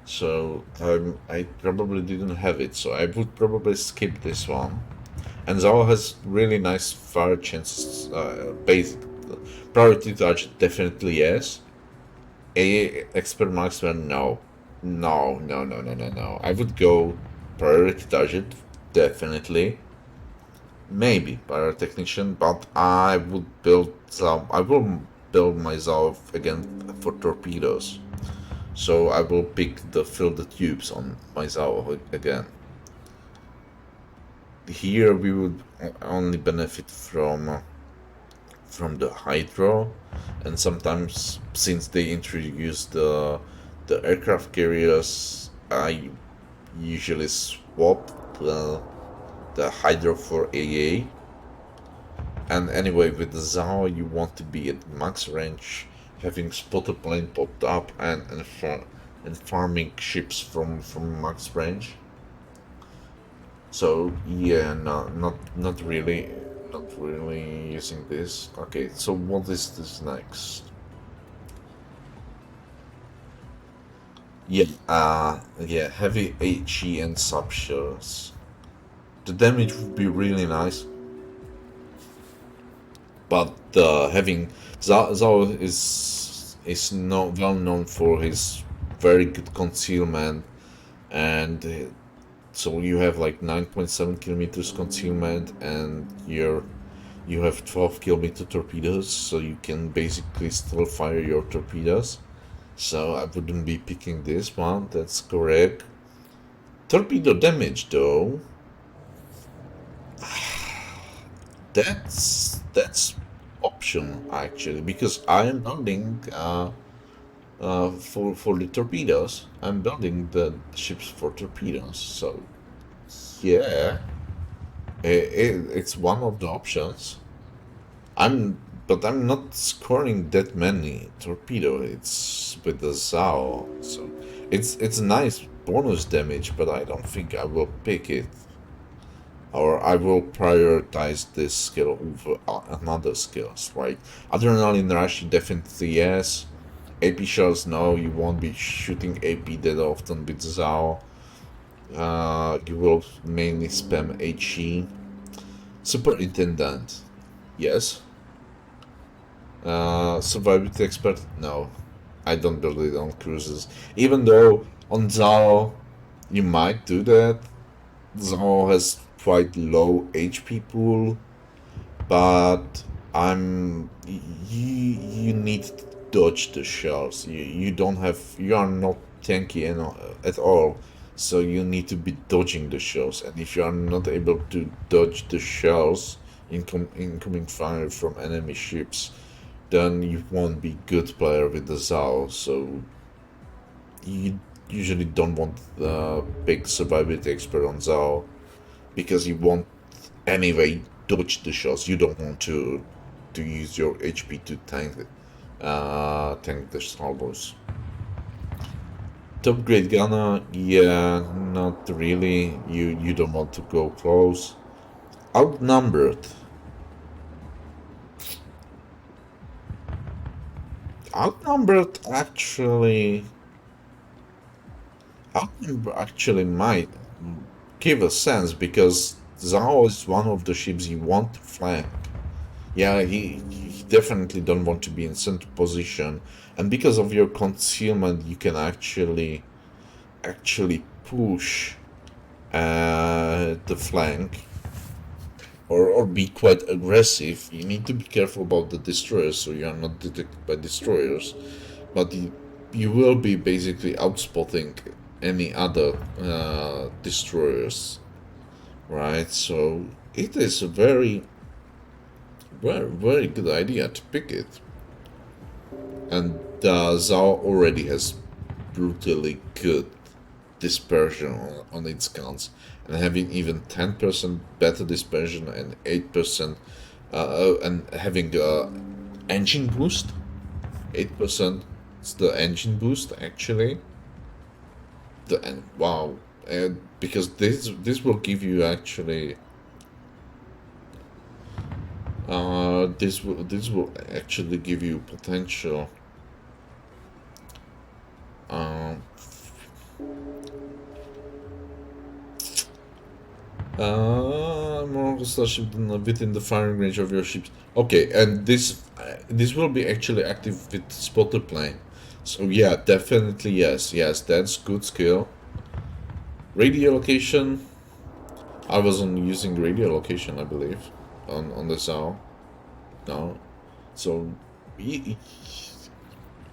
S1: So I probably didn't have it. So I would probably skip this one. And Zao has really nice fire chances. Basic priority touch definitely yes. A expert marksman no. No, no, no, no, no, no. I would go priority target definitely. Maybe pyrotechnician, but I would build some. I will build myself again for torpedoes. So I will pick the fill the tubes on myself again. Here we would only benefit from the hydro, and sometimes since they introduced the aircraft carriers, I usually swap the hydro for AA. And anyway, with the Zao, you want to be at max range, having spotter plane popped up and farming ships from max range. So yeah, no, not really using this. Okay, so what is this next? Yeah, heavy HE and subshells. The damage would be really nice, but having Zhao is not well known for his very good concealment, and so you have like 9.7 kilometers concealment, and you have 12-kilometer torpedoes, so you can basically still fire your torpedoes. So I wouldn't be picking this one. That's correct. Torpedo damage, though. That's option actually, because I am building for the torpedoes. I'm building the ships for torpedoes. So yeah, it's one of the options. I'm but I'm not scoring that many torpedo hits with the Zao, so it's nice bonus damage, but I don't think I will pick it, or I will prioritize this skill over another skills. Right? Adrenaline rush definitely yes. AP shells no, you won't be shooting AP that often with Zao. You will mainly spam HE. Superintendent, yes. Survivability expert? No. I don't build it on cruises. Even though on Zao you might do that. Zao has quite low HP pool, but you need to dodge the shells. You are not tanky at all, so you need to be dodging the shells. And if you are not able to dodge the shells, incoming fire from enemy ships, then you won't be good player with the Zao. So you usually don't want the big survivability expert on Zao, because you won't anyway dodge the shots. You don't want to use your HP to tank the salvos. Top grade gunner, yeah, not really. You don't want to go close. Outnumbered. Outnumbered actually Outnumbered actually might give a sense, because Zhao is one of the ships you want to flank. Yeah, he definitely don't want to be in center position, and because of your concealment, you can actually push the flank, or be quite aggressive. You need to be careful about the destroyers, so you are not detected by destroyers, but you will be basically outspotting any other destroyers, right? So it is a very good idea to pick it. And Zao already has brutally good dispersion on its guns, and having even 10% better dispersion and 8% and having engine boost. 8%. It's the engine boost actually. Wow, because this will give you actually this will actually give you potential. Um, more starship within the firing range of your ships. Okay, and this will be actually active with spotter plane. So yeah, definitely yes, yes, that's good skill. Radio location. I wasn't using radio location, I believe, on the Zao. No, so y-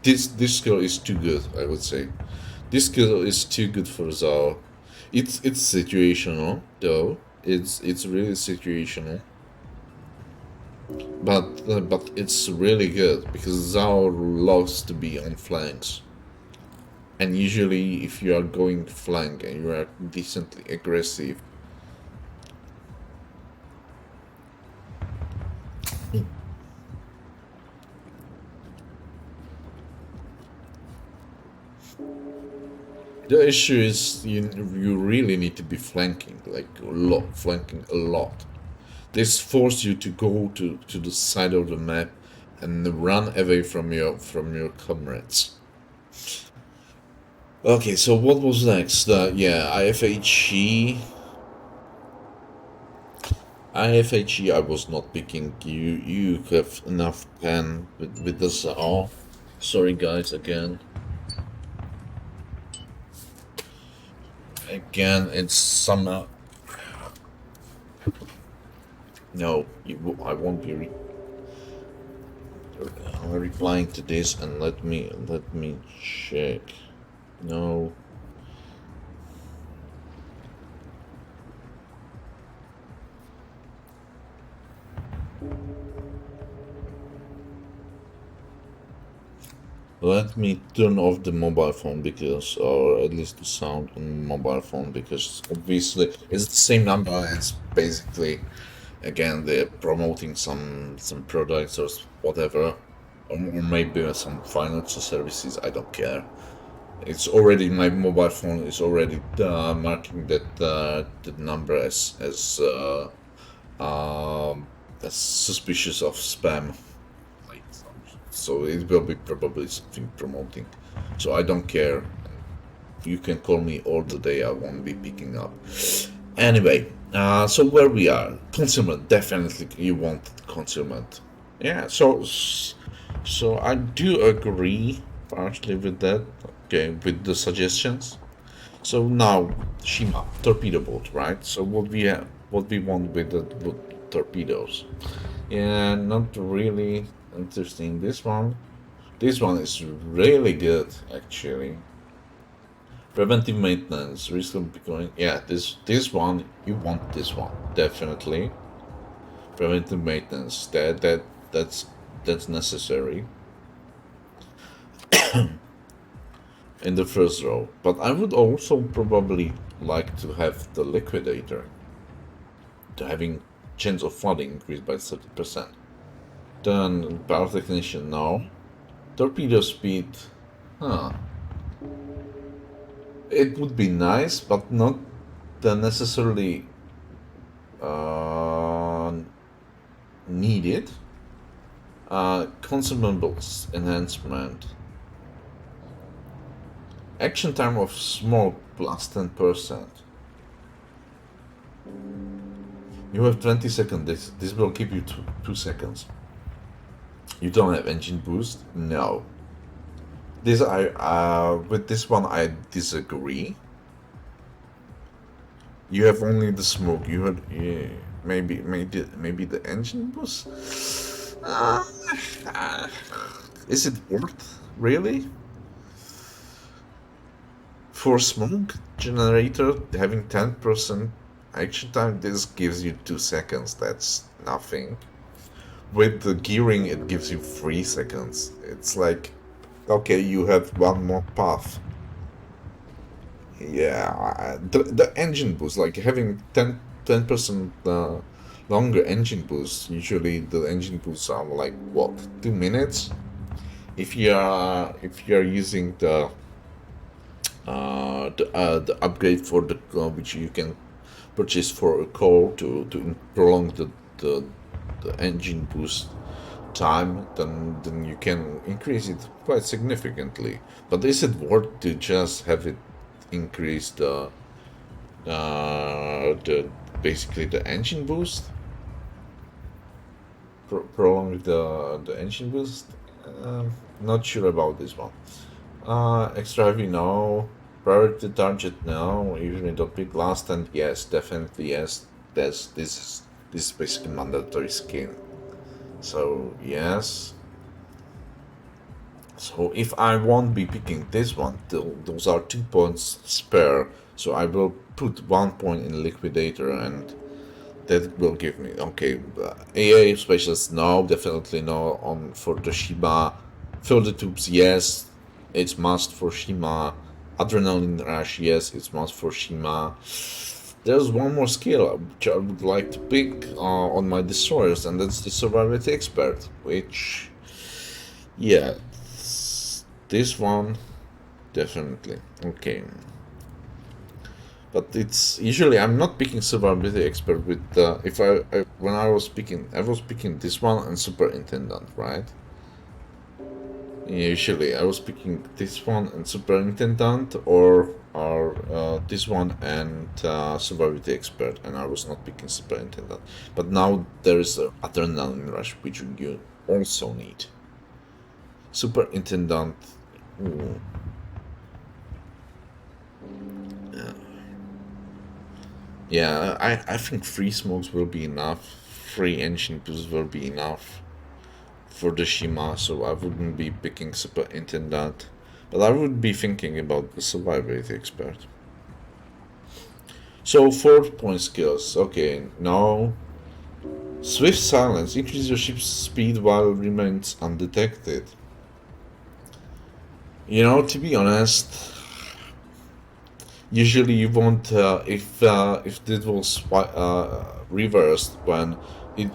S1: this skill is too good, I would say. This skill is too good for Zao. It's situational though. It's really situational, but it's really good because Zao loves to be on flanks, and usually if you are going flank and you are decently aggressive. The issue is you really need to be flanking like a lot, flanking a lot. This forces you to go to the side of the map and run away from your comrades. Okay, so what was next? Yeah, IFHE. IFHE I was not picking. You have enough pen with this all. Sorry guys again. Again, it's some no, I won't be replying to this, and let me check. No. Let me turn off the mobile phone because, or at least the sound on mobile phone, because obviously it's the same number. It's basically, again, they're promoting some products or whatever, or maybe some financial services. I don't care. It's already my mobile phone is already marking that the number as suspicious of spam. Like, so it will be probably something promoting. So I don't care. You can call me all the day. I won't be picking up. Anyway, so where we are, concealment. Definitely, you want concealment. Yeah. So I do agree partially with that. Okay, with the suggestions. So now Shima torpedo boat, right? So what we want with the torpedoes? Yeah, not really interesting. This one is really good actually. Preventive maintenance, risk of becoming. Yeah, this one you want this one definitely. Preventive maintenance that's necessary in the first row. But I would also probably like to have the liquidator, to having chance of flooding increased by 30%. Then power technician, no. Torpedo speed, huh. It would be nice, but not the necessarily uh, needed. Consumables enhancement. Action time of smoke plus 10%. You have 20 seconds. This will keep you 2 seconds. You don't have engine boost? No. This I with this one I disagree. You have only the smoke. You had yeah, maybe the engine boost. Uh, uh, is it worth really for smoke generator having 10% action time? This gives you 2 seconds. That's nothing. With the gearing, it gives you 3 seconds. It's like, okay, you have one more path. Yeah, the engine boost, like having 10% longer engine boosts. Usually the engine boosts are like what, 2 minutes? If you are using the upgrade for the which you can purchase for a core to prolong the the engine boost time, then you can increase it quite significantly. But is it worth to just have it increase the basically the engine boost, prolong the engine boost? Not sure about this one. Extra heavy, no. Priority target, no. Even in the big last stand, yes, definitely yes. This is basically mandatory skin. So yes. So if I won't be picking this one, those are 2 points spare. So I will put 1 point in liquidator, and that will give me okay. AA specialist, no, definitely no. On for the Shima, filter tubes, yes, it's must for Shima. Adrenaline rush, yes, it's must for Shima. There's one more skill which I would like to pick on my destroyers, and that's the survivability expert. Which, yeah, this one definitely okay. But it's usually I'm not picking survivability expert with if I when I was picking this one and superintendent, right? Usually I was picking this one and superintendent, or this one and survivability expert, and I was not picking superintendent. But now there is a adrenaline rush which you also need. Superintendent. Ooh, yeah, I think three smokes will be enough. Three engine boosts will be enough for the Shima, so I wouldn't be picking superintendent. But I would be thinking about the survivability expert. So 4 point skills. Okay, now swift silence. Increase your ship's speed while remains undetected. To be honest, usually you won't if this was reversed when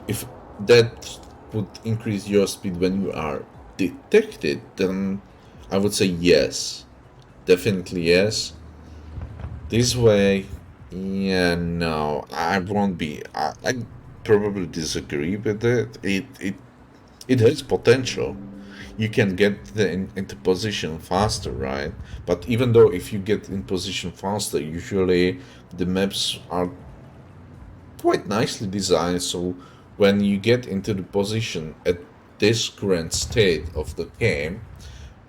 S1: if that would increase your speed when you are detected, then I would say yes, definitely yes. This way, yeah, no, I won't be. I probably disagree with it. It has potential. You can get into position faster, right? But even though if you get in position faster, usually the maps are quite nicely designed. So when you get into the position at this current state of the game,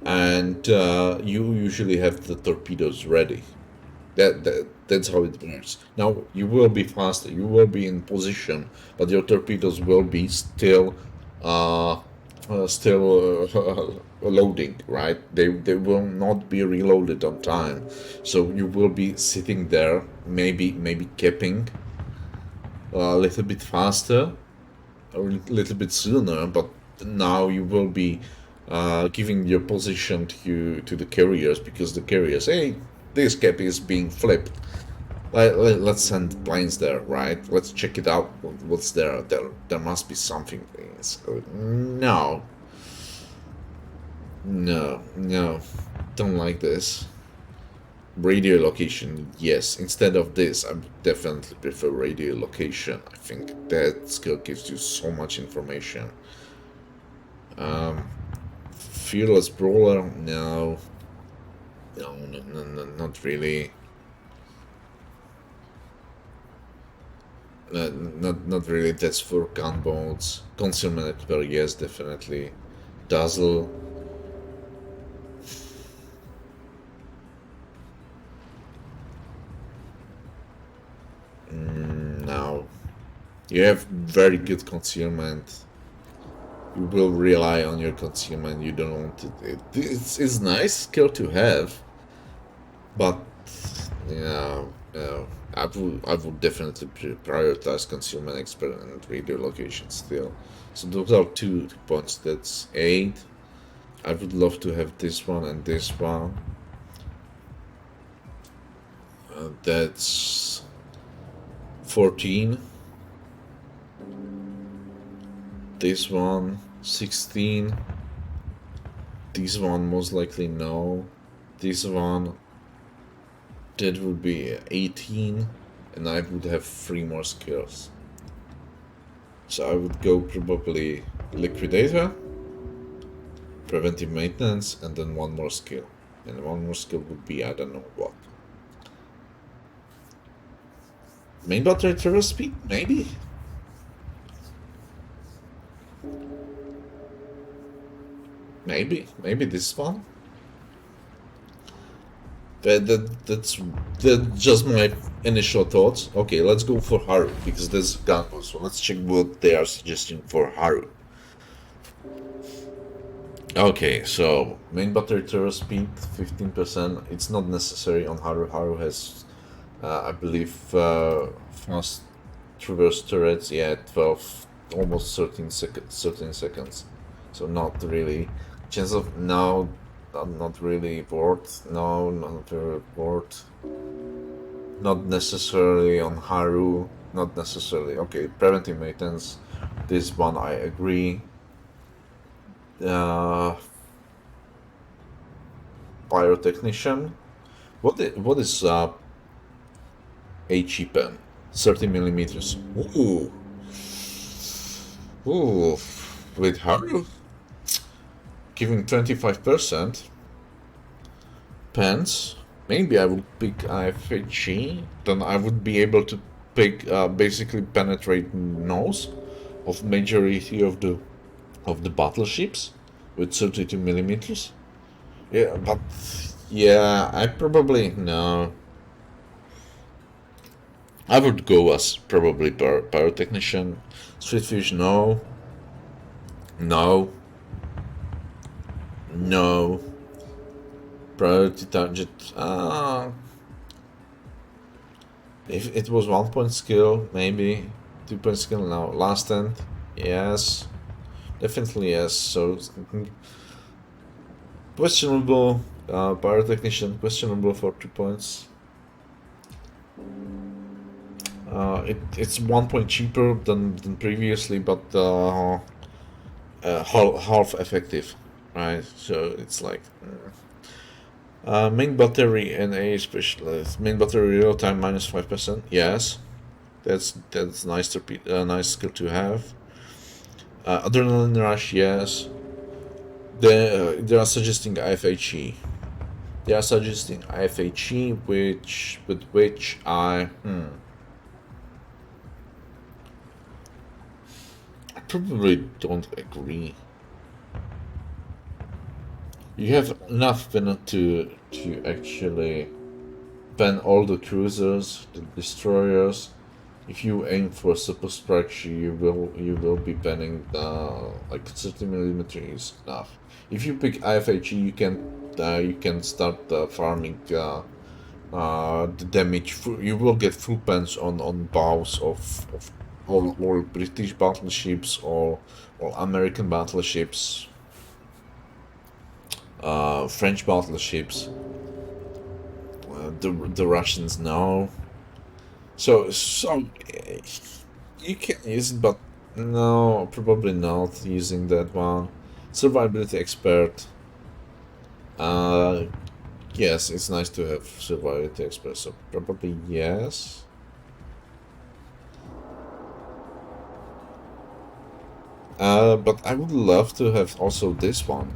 S1: and you usually have the torpedoes ready. That's how it works. Now you will be faster, you will be in position, but your torpedoes will be still loading, right? They will not be reloaded on time, so you will be sitting there, maybe capping a little bit faster or a little bit sooner, but now you will be giving your position to the carriers, because the carriers, hey, this cap is being flipped. Let's send planes there, right? Let's check it out. What's there? There must be something. So, no, no, don't like this. Radio location, yes. Instead of this, I would definitely prefer radio location. I think that skill gives you so much information. Fearless brawler, no, no, not really. Not really. That's for gunboats. Concealment expert, yes, definitely. Dazzle. No. You have very good concealment. You will rely on your concealment. You don't want it's nice skill to have, but no. I would definitely prioritize concealment expert and radio location still. So those are 2 points. That's 8. I would love to have this one and this one. That's 14. This one, 16. This one, most likely no. This one, that would be 18. And I would have 3 more skills. So I would go probably Liquidator, Preventive Maintenance, and then 1 more skill. And 1 more skill would be I don't know what. Main battery traverse speed? Maybe? Maybe this one? That's just my initial thoughts. Okay, let's go for Haru, because there's Gango, so let's check what they are suggesting for Haru. Okay, so main battery traverse speed 15%. It's not necessary on Haru. Haru has, I believe, fast traverse turrets. Yeah, 12, almost 13 seconds. 13 seconds. So not really. Chance of now, not really worth. No, not very worth. Not necessarily on Haru. Not necessarily. Okay, preventive maintenance. This one I agree. Pyrotechnician. What is HE pen? 30 millimeters. Ooh. Ooh. With Haru giving 25%. Pens. Maybe I would pick IFHE. Then I would be able to pick basically penetrate nose of majority of the battleships with 32 millimeters. Yeah, but yeah, I probably no. I would go as probably pyrotechnician. Sweetfish, no. No. No. Priority target. If it was 1 point skill, maybe 2 point skill now. Last stand, yes, definitely yes. So questionable. Pyrotechnician, questionable for 2 points. It's 1 point cheaper than previously, but half effective, right? So it's like main battery and a specialist. Main battery real time minus 5%. Yes, that's nice to nice skill to have. Adrenaline rush. Yes. They are suggesting IFHE. They are suggesting IFHE, with which I probably don't agree. You have enough pen to actually pen all the cruisers, the destroyers. If you aim for super structure, you will be penning like 30 millimeter is enough. If you pick IFHE, you can start farming the damage. You will get full pens on bows of all British battleships or American battleships, French battleships. The Russians know. So you can use it, but no, probably not using that one. Survivability expert. Yes, it's nice to have survivability expert. So probably yes. But I would love to have also this one.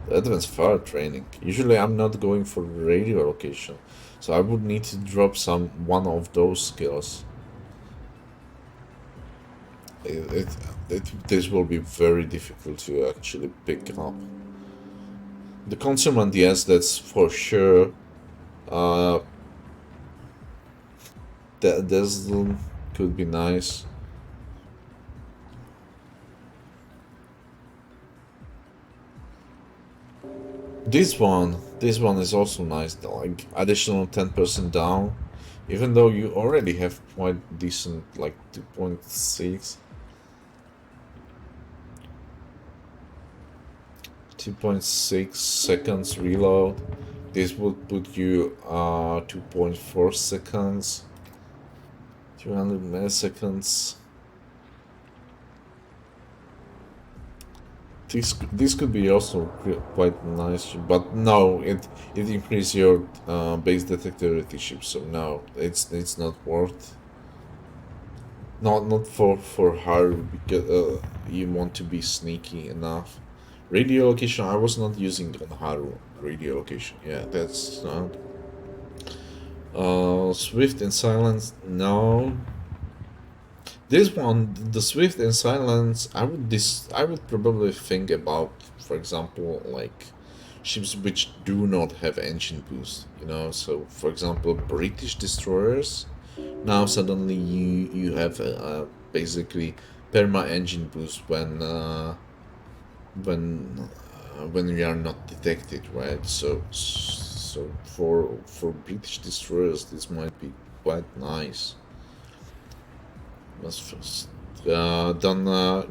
S1: Advanced fire training. Usually I'm not going for radio location, so I would need to drop one of those skills. This will be very difficult to actually pick up. The consummate, yes, that's for sure. This could be nice. This one is also nice. Like additional 10% down, even though you already have quite decent, like 2.6. 2.6 seconds reload. This would put you 2.4 seconds. 200 milliseconds. This could be also quite nice, but no, it increases your base detectability chip. So no, it's not worth. Not for Haru because you want to be sneaky enough. Radio location, I was not using on Haru radio location. Yeah, that's not. Swift and silence, no. This one, the Swift and Silence, I would probably think about, for example, like ships which do not have engine boost. So for example, British destroyers. Now suddenly you have basically perma engine boost when we are not detected, right? So for British destroyers, this might be quite nice. That's first. Then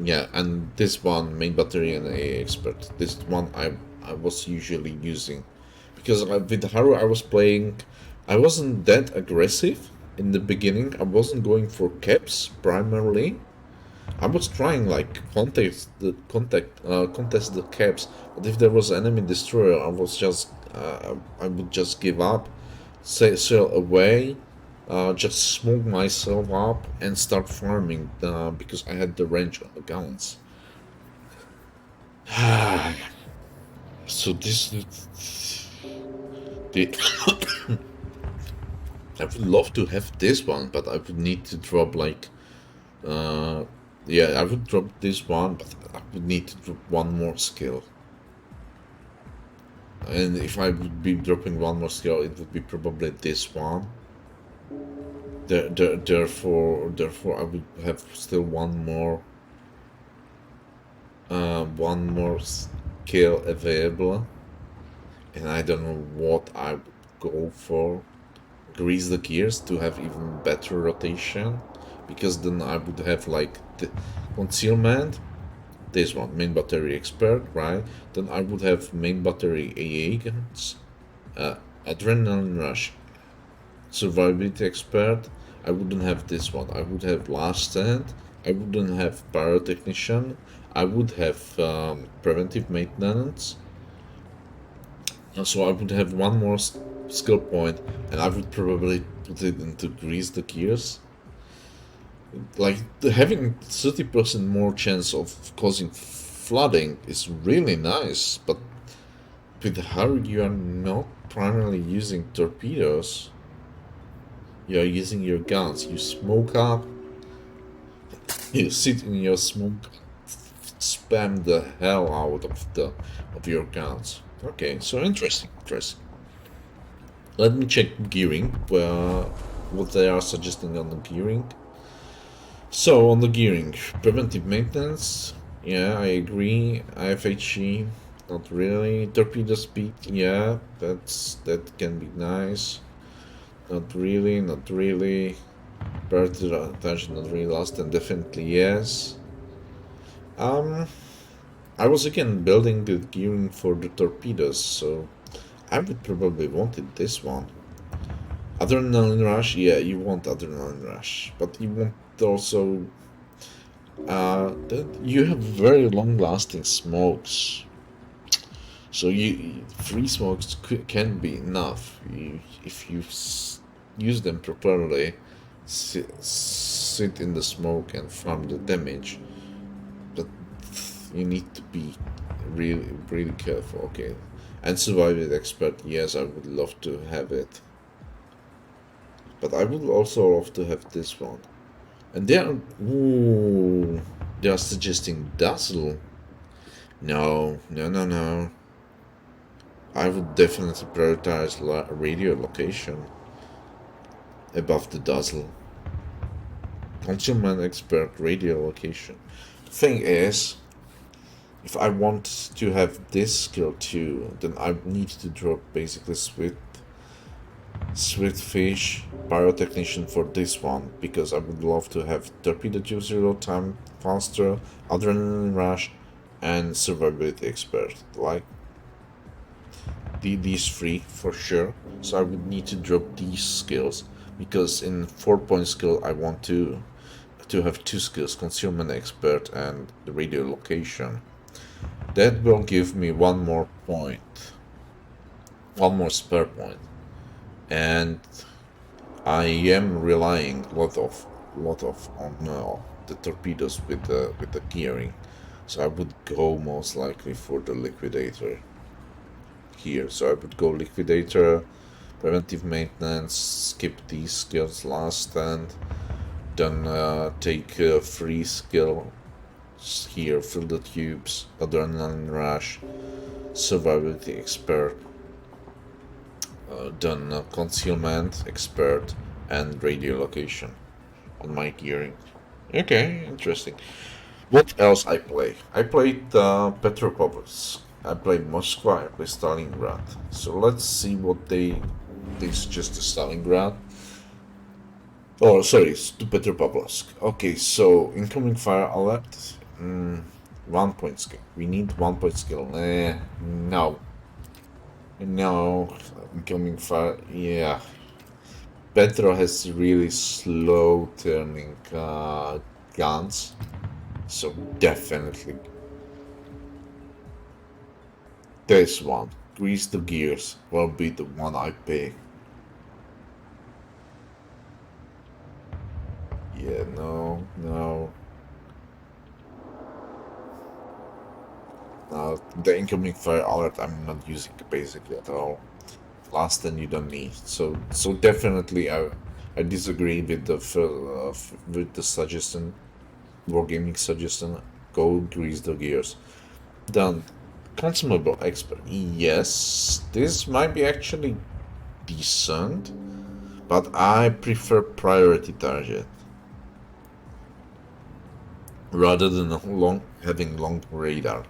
S1: yeah, and this one main battery and A expert. This one I was usually using because with Haru I was playing. I wasn't that aggressive in the beginning. I wasn't going for caps primarily. I was trying like contest the caps, but if there was enemy destroyer, I would just give up, sail away, just smoke myself up and start farming because I had the range on the guns. So this the I would love to have this one, but I would need to drop like yeah, I would drop this one, but I would need to drop one more skill. And if I would be dropping one more skill, it would be probably this one. Therefore, I would have still one more skill available, and I don't know what I would go for. Grease the gears to have even better rotation, because then I would have like the concealment. This one, main battery expert, right? Then I would have main battery agents, adrenaline rush, survivability expert. I wouldn't have this one. I would have last stand. I wouldn't have pyrotechnician. I would have preventive maintenance. So I would have one more skill point, and I would probably put it into grease the gears. Like having 30% more chance of causing flooding is really nice, but with how you are not primarily using torpedoes, you are using your guns. You smoke up, you sit in your smoke, spam the hell out of your guns. Okay, so interesting. Let me check gearing. What they are suggesting on the gearing. So on the gearing, preventive maintenance. Yeah, I agree. IFHE, not really. Torpedo speed. Yeah, that can be nice. Not really. Priority attention, not really. Last and definitely yes. I was again building the gearing for the torpedoes, so I would probably wanted this one. Adrenaline rush, yeah, you want adrenaline rush, but you want also that you have very long-lasting smokes, so free smokes can be enough if you use them properly. Sit in the smoke and farm the damage, but you need to be really careful. Okay, and survival expert, yes, I would love to have it. But I would also love to have this one. And they are suggesting Dazzle. No. I would definitely prioritize radio location above the Dazzle. Concealment expert radio location. Thing is, if I want to have this skill too, then I need to drop basically Swift Fish Pyrotechnician for this one, because I would love to have Torpedo Tube Zero Time Faster, Adrenaline Rush, and Survivability Expert. Like these three for sure. So I would need to drop these skills, because in 4-point skill I want to have two skills: Concealment Expert and the Radio Location. That will give me one more point, one more spare point, and I am relying lot of on the torpedoes with the gearing, so I would go most likely for the liquidator here. So I would go liquidator, preventive maintenance, skip these skills last stand, then take free skill here, fill the tubes, adrenaline rush, survivability expert, then concealment expert, and radio location on my gearing. Okay, interesting. What else I play? I played Petropavlovsk. I played Moscow. I played Stalingrad. So let's see what they. This is just Stalingrad. Oh, sorry, it's to Petropavlovsk. Okay, so incoming fire alert. 1 point skill. We need 1 point skill. No. No. Incoming fire. Yeah. Petro has really slow turning guns. So definitely this one, Grease the Gears, will be the one I pick. Yeah, no, no. The incoming fire alert I'm not using basically at all. Last then you don't need. So definitely I disagree with with the suggestion, wargaming suggestion. Go Grease the Gears. Then consumable expert. Yes, this might be actually decent, but I prefer priority target rather than having long radar.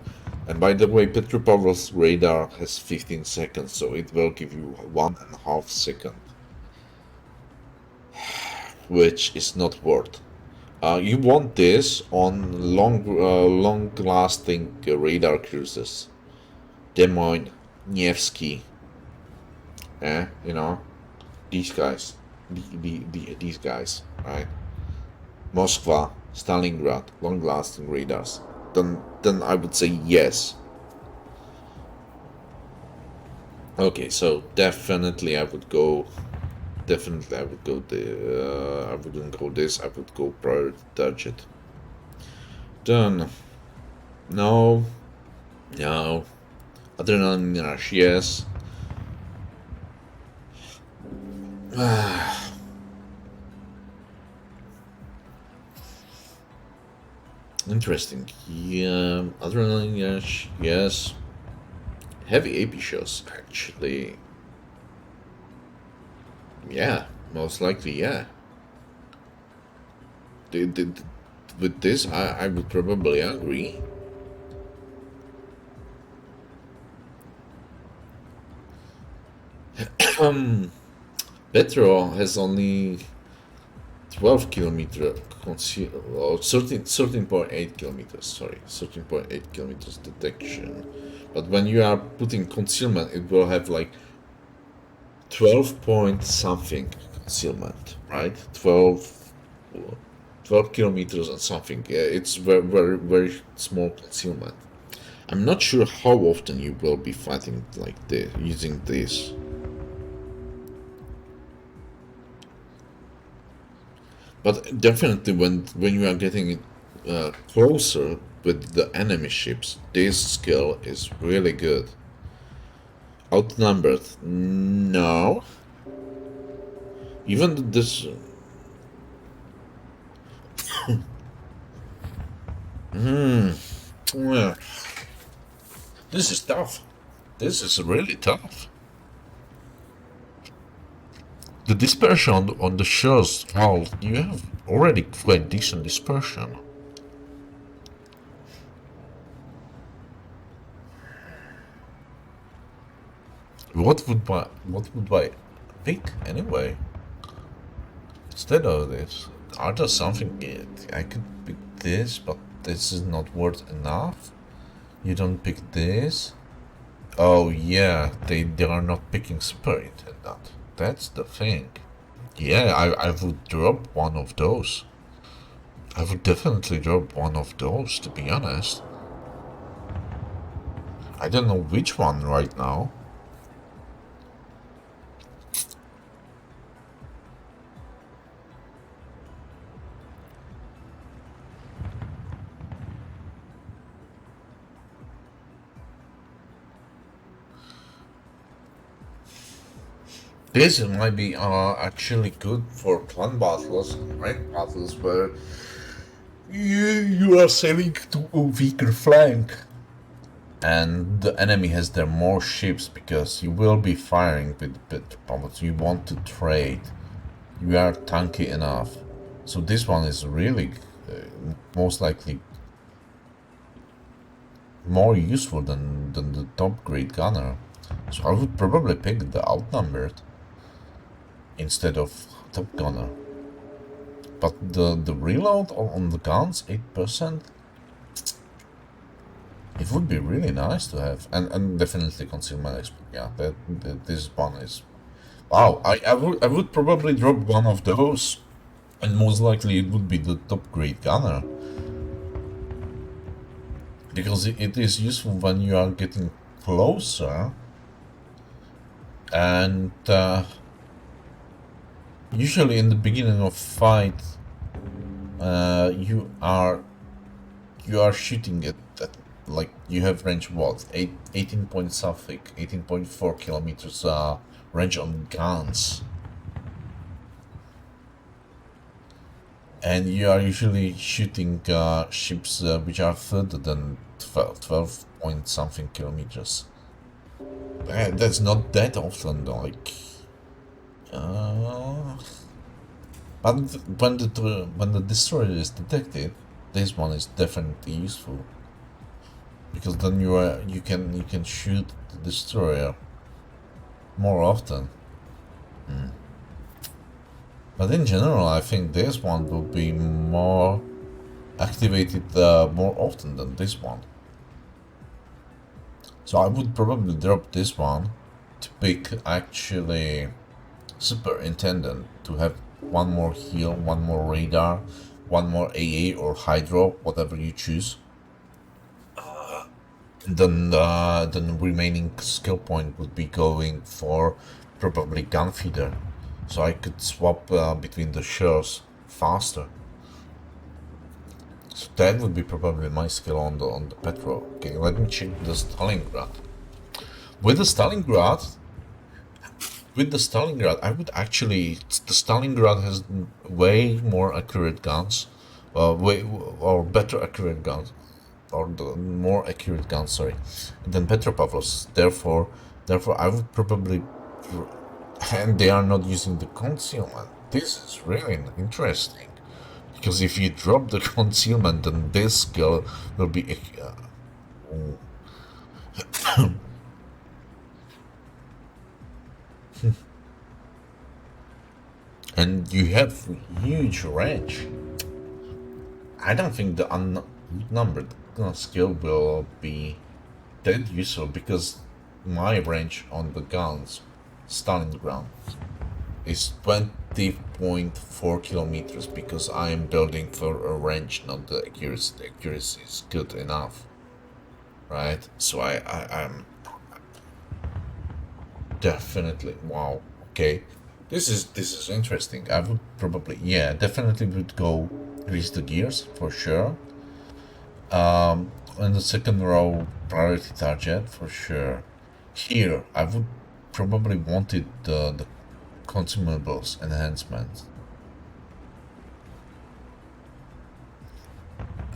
S1: And by the way, Petropavlov's radar has 15 seconds, so it will give you 1.5 seconds, which is not worth. You want this on long-lasting radar cruises. Des Moines, Nevsky, you know, these guys, these guys, right? Moskva, Stalingrad, long-lasting radars. Then I would say yes. Okay, so definitely I would go. Definitely I would go the. I wouldn't go this. I would go priority target. Done. No. No. Adrenaline rush, yes. Interesting. Yeah, adrenaline rush, yes. Heavy AP shows, actually. Yeah, most likely, yeah. With this, I would probably agree. Petro has only 12 kilometer or 13.8 kilometers, sorry, 13.8 kilometers detection. But when you are putting concealment, it will have like 12 point something concealment, right? 12 kilometers and something. Yeah, it's very, very, very small concealment. I'm not sure how often you will be fighting like this, using this. But definitely when you are getting closer with the enemy ships, this skill is really good. Outnumbered? No. Even this. Yeah. This is tough. This is really tough. The dispersion on the shows, well, you have already quite decent dispersion. What would I pick anyway? Instead of this, are there something I could pick this, but this is not worth enough? You don't pick this? Oh yeah, they are not picking super intendant. That's the thing. Yeah, I would drop one of those. I would definitely drop one of those, to be honest. I don't know which one right now. This might be actually good for clan battles, rank battles, where you are sailing to a weaker flank, and the enemy has their more ships because you will be firing with better bombers. You want to trade. You are tanky enough, so this one is really most likely more useful than the top grade gunner. So I would probably pick the outnumbered instead of top gunner. But the reload on the guns, 8%, it would be really nice to have. And definitely concealment expert. Yeah, this one is... Wow, I would probably drop one of those. And most likely it would be the top grade gunner. Because it is useful when you are getting closer. And usually in the beginning of fight, you are shooting at like you have range what 18 point something, 18.4 kilometers range on guns, and you are usually shooting ships which are further than 12 point something kilometers. That's not that often, like. But when the destroyer is detected, this one is definitely useful because then you can shoot the destroyer more often. But in general, I think this one will be more activated more often than this one. So I would probably drop this one to pick actually Superintendent, to have one more heal, one more radar, one more AA or Hydro, whatever you choose. Then the remaining skill point would be going for probably Gunfeeder, so I could swap between the shells faster. So that would be probably my skill on the Petrol. Okay, let me check the Stalingrad. With the Stalingrad, I would actually... The Stalingrad has way more accurate guns, or better accurate guns, or the more accurate guns, sorry, than Petropavlovsk. Therefore, I would probably... And they are not using the concealment. This is really interesting. Because if you drop the concealment, then this skill will be... and you have huge range. I don't think the unnumbered skill will be that useful because my range on the guns, Stalingrad, is 20.4 kilometers because I am building for a range, not the accuracy. The accuracy is good enough, right? So I'm definitely... Wow. Okay. This is interesting. I would probably, yeah, definitely would go grease the gears for sure. In the second row, priority target for sure. Here, I would probably wanted the consumables enhancement.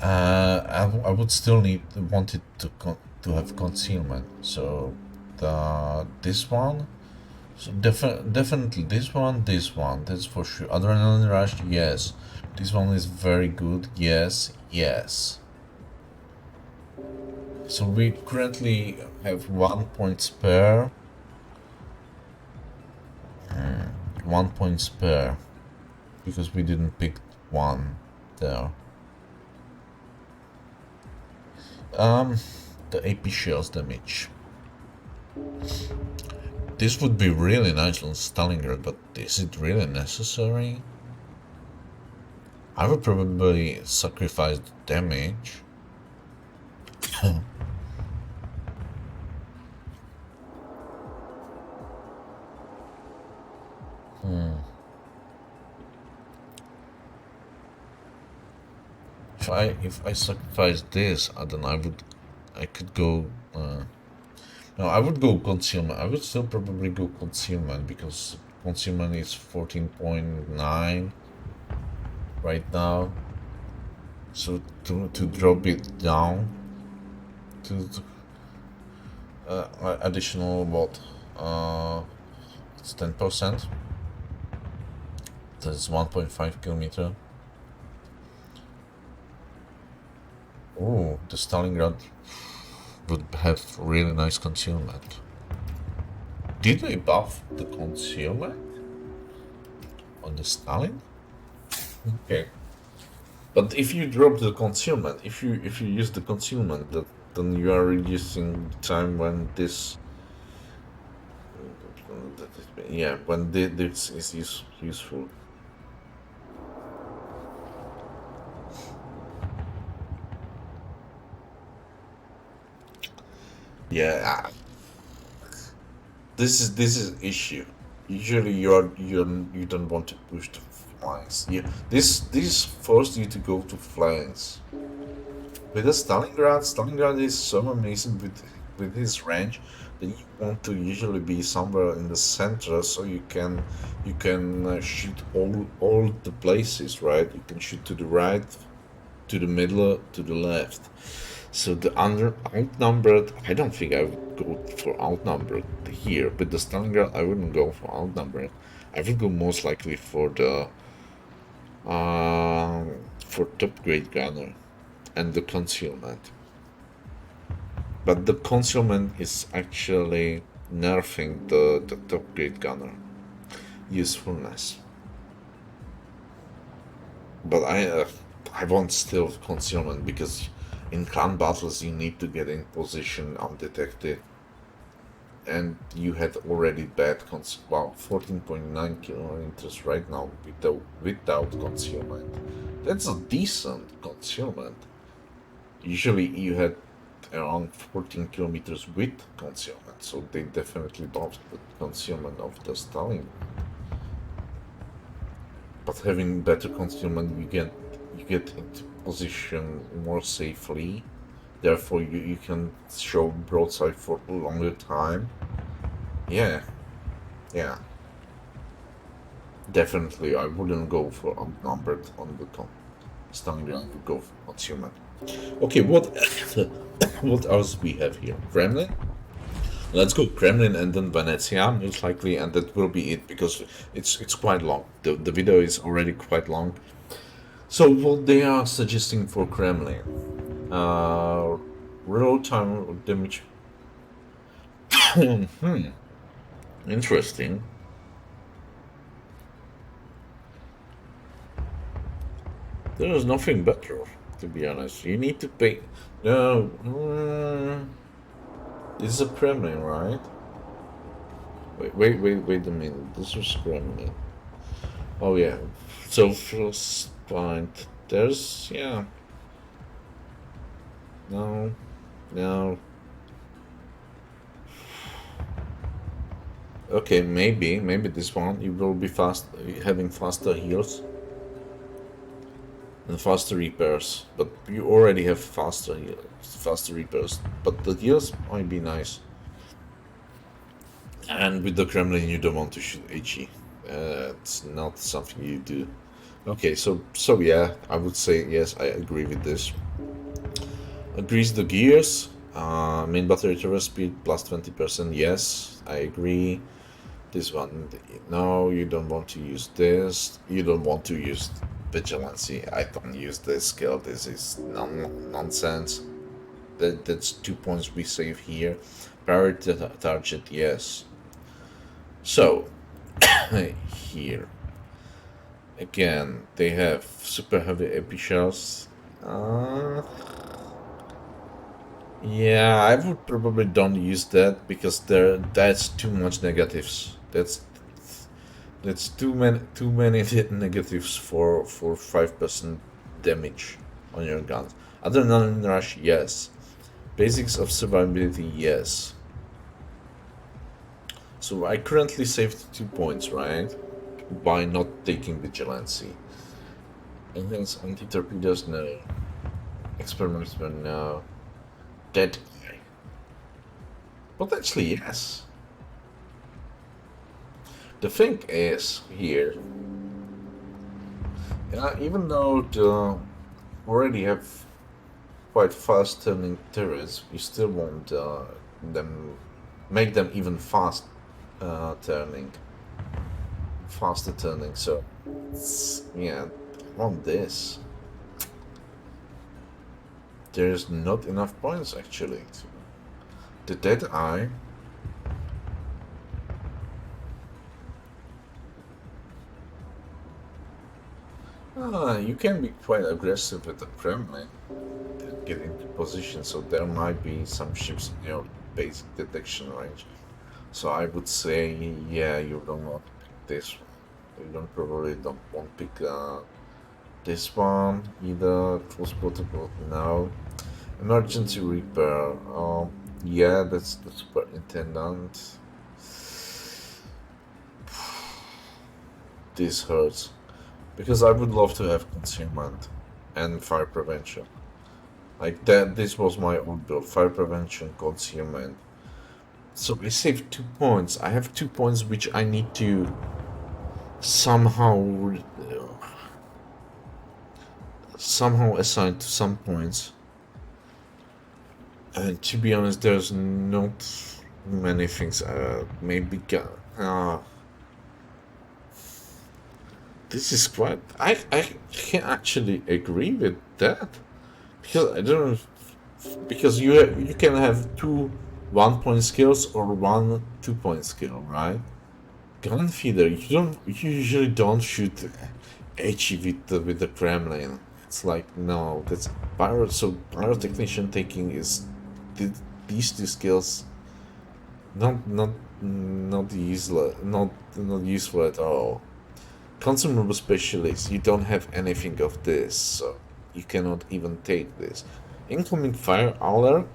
S1: I would still wanted to have concealment. So this one. So definitely this one, that's for sure. Adrenaline rush, yes. This one is very good, yes, yes. So we currently have 1 point spare. 1 point spare because we didn't pick one there. The AP shells damage. This would be really nice on Stalingrad, but is it really necessary? I would probably sacrifice the damage. if I sacrifice this, then I could go. No, I would go concealment. I would still probably go concealment because concealment is 14.9 right now. So to drop it down to additional what? It's 10%. That's 1.5 kilometer. Oh, the Stalingrad would have really nice concealment. Did they buff the concealment on the Stalin? Okay. But if you drop the concealment, if you use the concealment, then you are reducing the time when this, yeah, when this is useful. Yeah, this is issue. Usually you don't want to push the flanks. This forced you to go to flanks. With the Stalingrad is so amazing with his range that you want to usually be somewhere in the center so you can shoot all the places, right? You can shoot to the right, to the middle, to the left. So the outnumbered, I don't think I would go for outnumbered here. With the Stalingrad, I wouldn't go for outnumbered. I would go most likely for top grade gunner and the concealment. But the concealment is actually nerfing the top grade gunner usefulness. But I want still concealment because in clan battles you need to get in position undetected, and you had already bad well 14.9 kilometers right now without concealment. That's a decent concealment. Usually you had around 14 kilometers with concealment, so they definitely buffed the concealment of the Stalin. But having better concealment, you get into position more safely. Therefore, you can show broadside for a longer time. Yeah, yeah. Definitely, I wouldn't go for outnumbered on the Stalingrad. I would go for concealment. Okay, what what else we have here? Kremlin. Let's go Kremlin and then Venezia, most likely, and that will be it because it's quite long. The video is already quite long. So what they are suggesting for Kremlin, real time damage. Interesting. There is nothing better, to be honest. You need to pay. No, this is a Kremlin, right? Wait a minute. This was Kremlin. Oh yeah. So first point, there's yeah. No, no. Okay, maybe this one you will be having faster heals and faster repairs, but you already have faster repairs. But the heals might be nice. And with the Kremlin, you don't want to shoot HE. It's not something you do. Okay, so yeah, I would say yes, I agree with this. Grease the gears. Main battery traverse speed plus 20%. Yes, I agree. This one, no, you don't want to use this. You don't want to use vigilancy. I don't use this skill. This is nonsense. That's 2 points we save here. Priority target, yes. So here again, they have super heavy AP shells. Yeah, I would probably don't use that because that's too much negatives. That's too many negatives for 5% damage on your guns. Adrenaline rush, yes. Basics of survivability, yes. So I currently saved 2 points, right? By not taking vigilancy. Enhance anti-torpedoes, no. Experiments were no. Dead guy. Potentially, yes. The thing is here, even though the already have quite fast turning turrets, we still want them make them even turning, faster turning. So yeah, I want this. There's not enough points actually. The dead eye. You can be quite aggressive with the Kremlin and get into position, so there might be some ships in your basic detection range. So I would say, yeah, you don't want to pick this one. You probably don't want to pick this one either. Close protocol, no. Emergency repair, yeah, that's the superintendent. This hurts. Because I would love to have concealment and fire prevention. Like that, this was my old build: fire prevention, concealment. So I saved 2 points. I have 2 points which I need to somehow assign to some points. And to be honest, there's not many things. Maybe this is quite. I can actually agree with that because I don't because you can have two 1 point skills or one 2 point skill, right? Gun feeder, you usually don't shoot HE with the Kremlin. It's like no, that's pyro. So pyrotechnician taking is these two skills not useless, not useful at all. Consumable specialist, you don't have anything of this, so you cannot even take this. Incoming fire alert.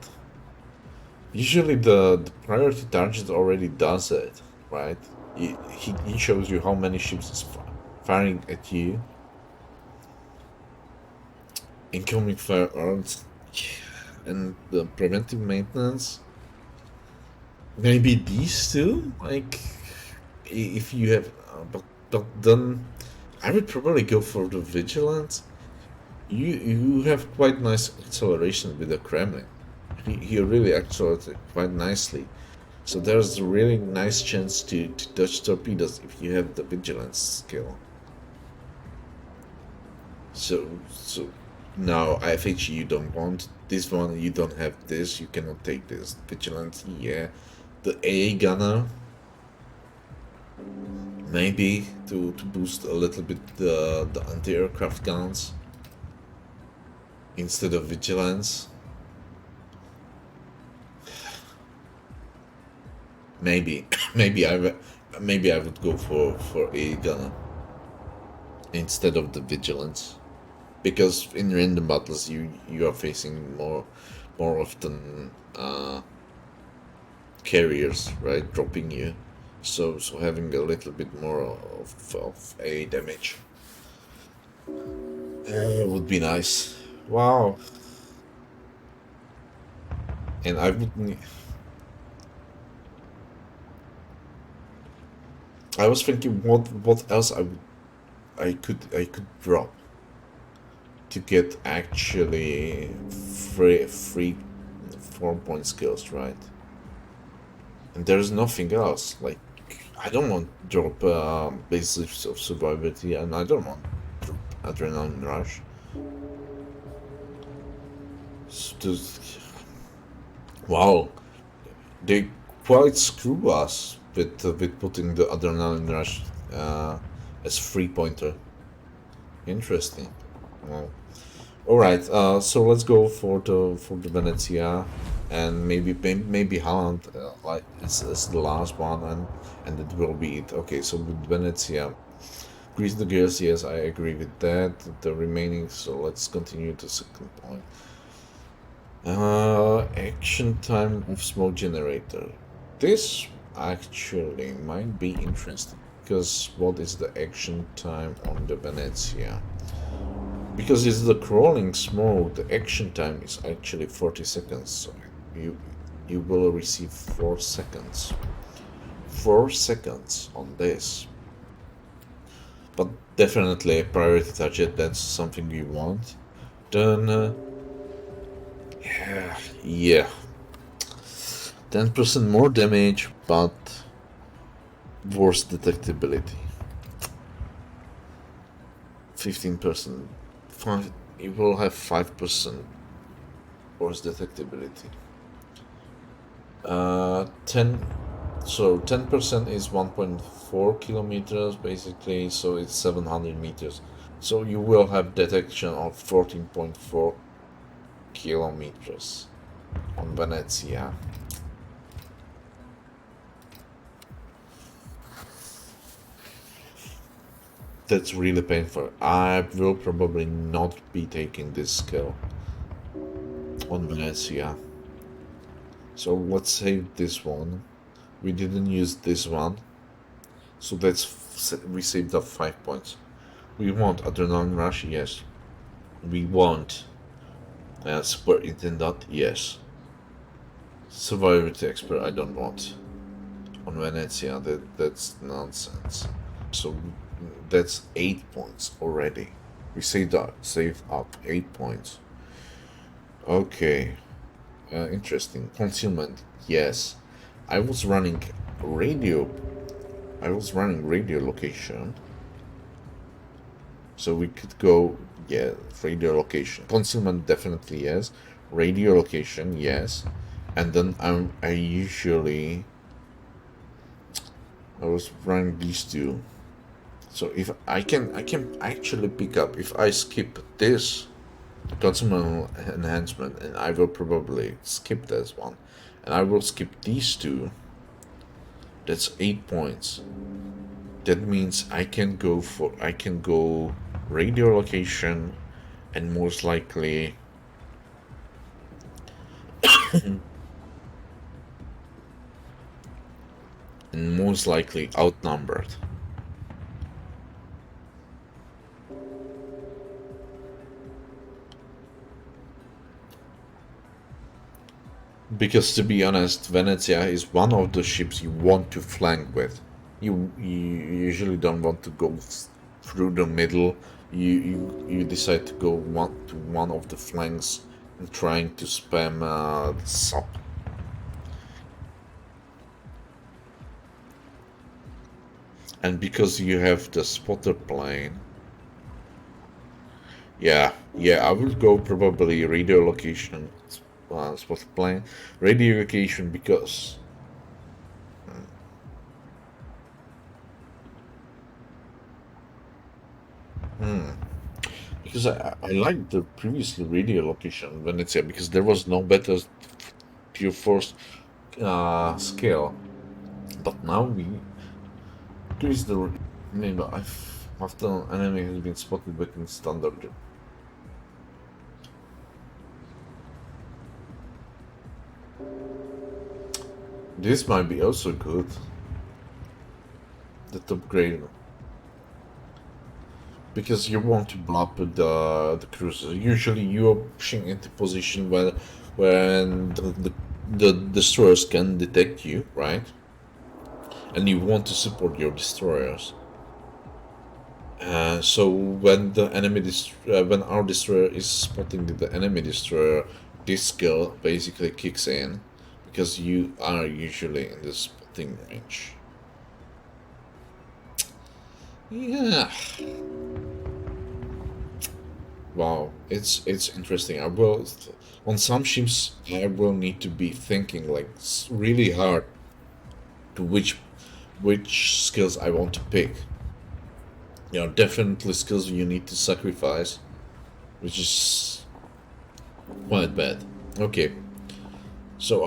S1: Usually the priority target already does it, right? He shows you how many ships is firing at you. Incoming fire alerts and the preventive maintenance. Maybe these two, like if you have, but then I would probably go for the vigilance. You have quite nice acceleration with the Kremlin. He really accelerated quite nicely. So there's a really nice chance to dodge torpedoes if you have the vigilance skill. So now FH you don't want this one, you don't have this, you cannot take this. Vigilance, yeah. The AA gunner, maybe to boost a little bit the anti-aircraft guns instead of vigilance. Maybe maybe I would go for a gunner instead of the vigilance, because in random battles you are facing more often carriers, right, dropping you. So having a little bit more of a damage would be nice. Wow. And I would I was thinking what else I could drop to get actually free 4 point skills, right? And there's nothing else. Like I don't want to drop basics of survivability, and I don't want to drop adrenaline rush. Wow, they quite screw us with putting the adrenaline rush as free pointer. Interesting. Well, all right. So let's go for the Venezia, and maybe Holland like is the last one, and it will be it. Okay. So with Venezia, grease the gears. Yes, I agree with that. The remaining. So let's continue to second point. Action time of smoke generator. This actually might be interesting because what is the action time on the Venezia? Because it's the crawling mode, the action time is actually 40 seconds. So you you will receive 4 seconds. 4 seconds on this. But definitely a priority target, that's something you want. Then, yeah, 10% more damage, but worse detectability. 15%. You will have 5% worse detectability. 10. So 10% is 1.4 kilometers basically, so it's 700 meters. So you will have detection of 14.4 kilometers on Venezia. That's really painful. I will probably not be taking this skill on Venezia. So let's save this one. We didn't use this one. So we saved up 5 points. We want Adrenaline Rush, yes. We want Superintendent, yes. Survivability Expert, I don't want. On Venezia, that's nonsense. So that's 8 points already. We saved up 8 points. Okay. Interesting. Concealment, yes. I was running radio. I was running radio location. So we could go, yeah, radio location. Concealment, definitely yes. Radio location, yes. And then I was running these two. So if I can actually pick up, if I skip this consumer enhancement, and I will probably skip this one, and I will skip these two, that's 8 points. That means I can go radio location, and most likely outnumbered. Because to be honest, Venezia is one of the ships you want to flank with. You usually don't want to go through the middle. You decide to go one of the flanks and trying to spam the sub. And because you have the spotter plane, yeah, I will go probably radio location, spotter plane, radio location because. Because I liked the previously radio location Venezia because there was no better tier force scale, but now we increase the name after an enemy has been spotted within standard. This might be also good. That upgrade. Because you want to block the cruiser. Usually you're pushing into position when the destroyers can detect you, right? And you want to support your destroyers. So when when our destroyer is spotting the enemy destroyer, this skill basically kicks in because you are usually in the spotting range. Yeah. Wow, it's interesting. On some ships I will need to be thinking like really hard to which skills I want to pick. Definitely skills you need to sacrifice, which is quite bad. Okay, so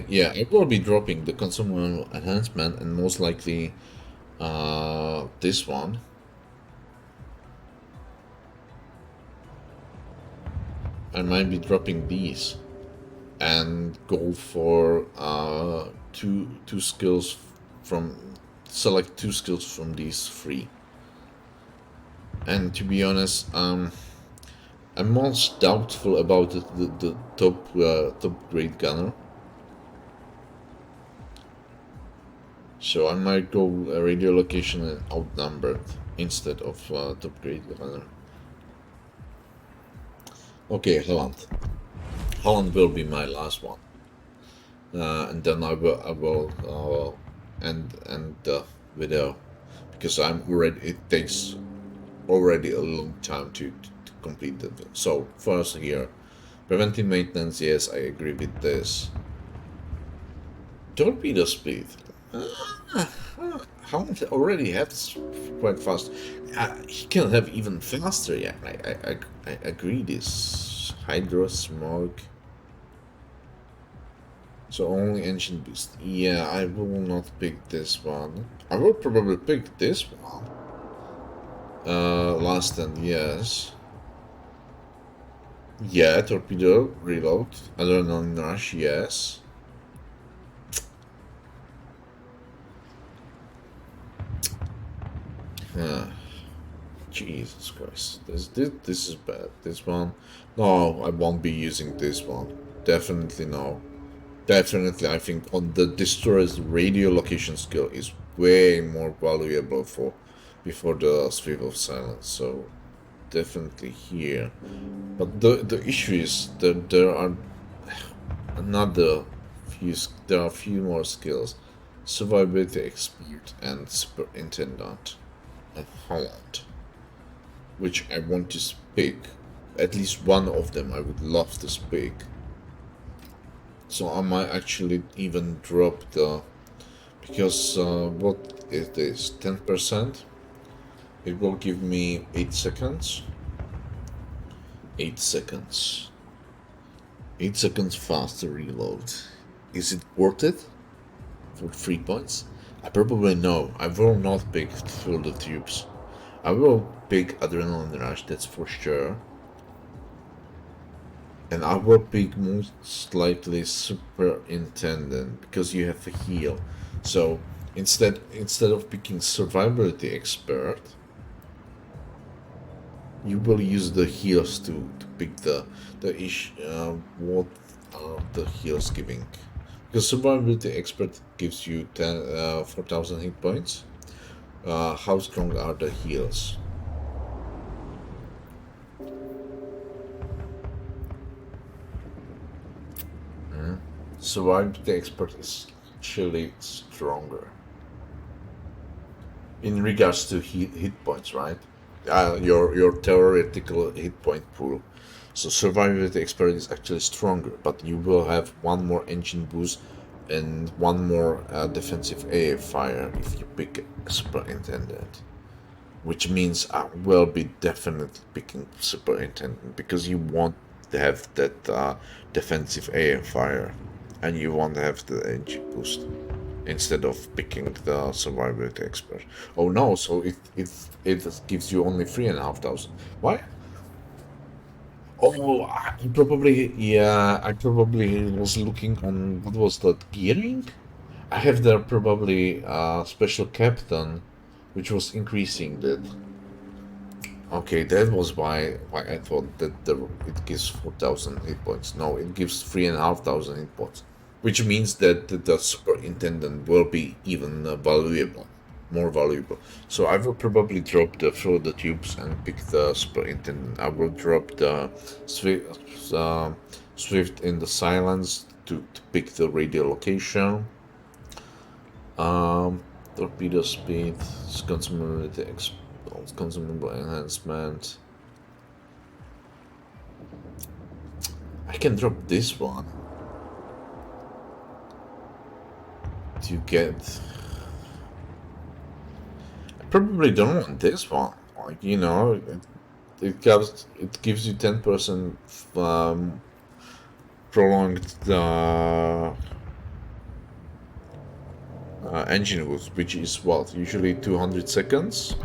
S1: yeah, I will be dropping the consumer enhancement and most likely this one. I might be dropping these and go for two skills from select two skills from these three. And to be honest, I'm most doubtful about the top grade gunner. So I might go radio location and outnumbered instead of top grade gunner. Okay, Holland. Holland will be my last one, and then I will end the video because I'm already. It takes already a long time to complete the. So first here, preventive maintenance. Yes, I agree with this. Torpedo speed. Holland already has quite fast. He can have even faster. Yeah, I agree. This hydro smoke. So only engine boost. Yeah, I will not pick this one. I will probably pick this one. Last and yes. Yeah, torpedo, reload, adrenaline rush, yes. Huh. Jesus Christ, this is bad. This one, no, I won't be using this one. Definitely no. Definitely, I think on the destroyer's radio location skill is way more valuable for before the sweep of silence. So definitely here. But the issue is that there are another there are a few more skills: survivability expert and superintendent and Holland, which I want to speak. At least one of them I would love to speak. So I might actually even drop the because what is this 10%? It will give me 8 seconds. 8 seconds. 8 seconds faster reload. Is it worth it? For 3 points? I probably know. I will not pick through the tubes. I will pick Adrenaline Rush, that's for sure. And I will pick most likely Superintendent because you have a heal. So instead of picking Survivability Expert, you will use the heals to pick what are the heals giving. Because Survivability Expert gives you 4,000 hit points. How strong are the heals? Survivability Expert is actually stronger. In regards to hit points, right? Your theoretical hit point pool. So survivability expert is actually stronger, but you will have one more engine boost and one more defensive AA fire if you pick superintendent. Which means I will be definitely picking superintendent because you want to have that defensive AA fire, and you want to have the engine boost instead of picking the survivability expert. Oh no, so it gives you only 3,500. Why? Oh, I probably was looking on what was that gearing? I have there probably special captain, which was increasing that. Okay, that was why I thought that it gives 4,000 hit points. No, it gives 3,500 hit points, which means that the superintendent will be even more valuable. So I will probably drop the throw the tubes and pick the superintendent. I will drop the swift in the silence to pick the radio location. Torpedo speed, consumable enhancement. I can drop this one to get. I probably don't want this one. Like it gives you 10% prolonged engine boost, which is what usually 200 seconds.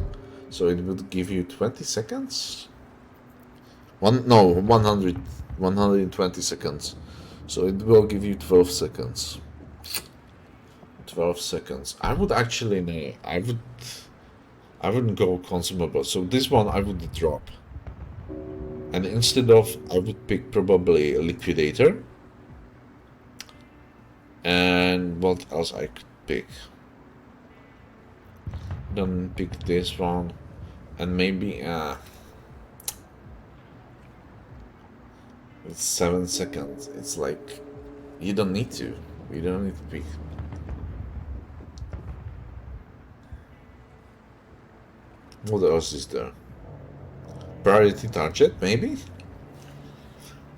S1: So it would give you 20 seconds. 120 seconds. So it will give you 12 seconds. 12 seconds. I would actually know. I wouldn't go consumable. So this one I would drop. And instead of, I would pick probably a liquidator. And what else I could pick? Then pick this one. And maybe, it's 7 seconds. It's like, you don't need to. You don't need to pick. What else is there? Priority target, maybe?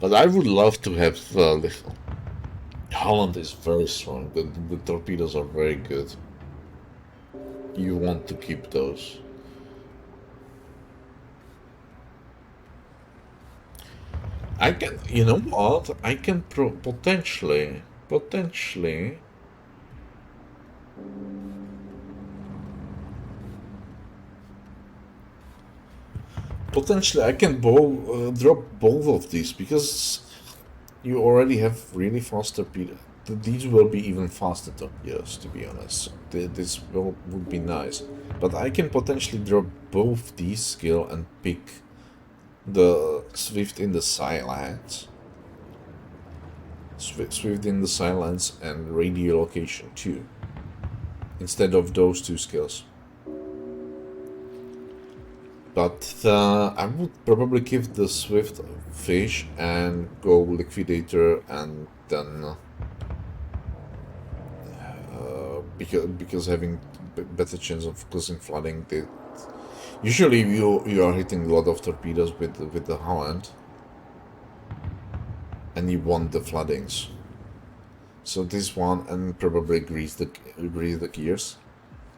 S1: But I would love to have Holland is very strong. The torpedoes are very good. You want to keep those. I can, you know what? I can potentially, I can drop both of these because you already have really fast torpedoes. These will be even faster torpedoes, to be honest. This would be nice. But I can potentially drop both these skill and pick the Swift in the Silence. Swift in the Silence and radio location too. Instead of those two skills. But I would probably give the Swift fish and go Liquidator and then because having better chance of causing flooding. Usually you are hitting a lot of torpedoes with the Holland, and you want the floodings. So this one, and probably grease the gears,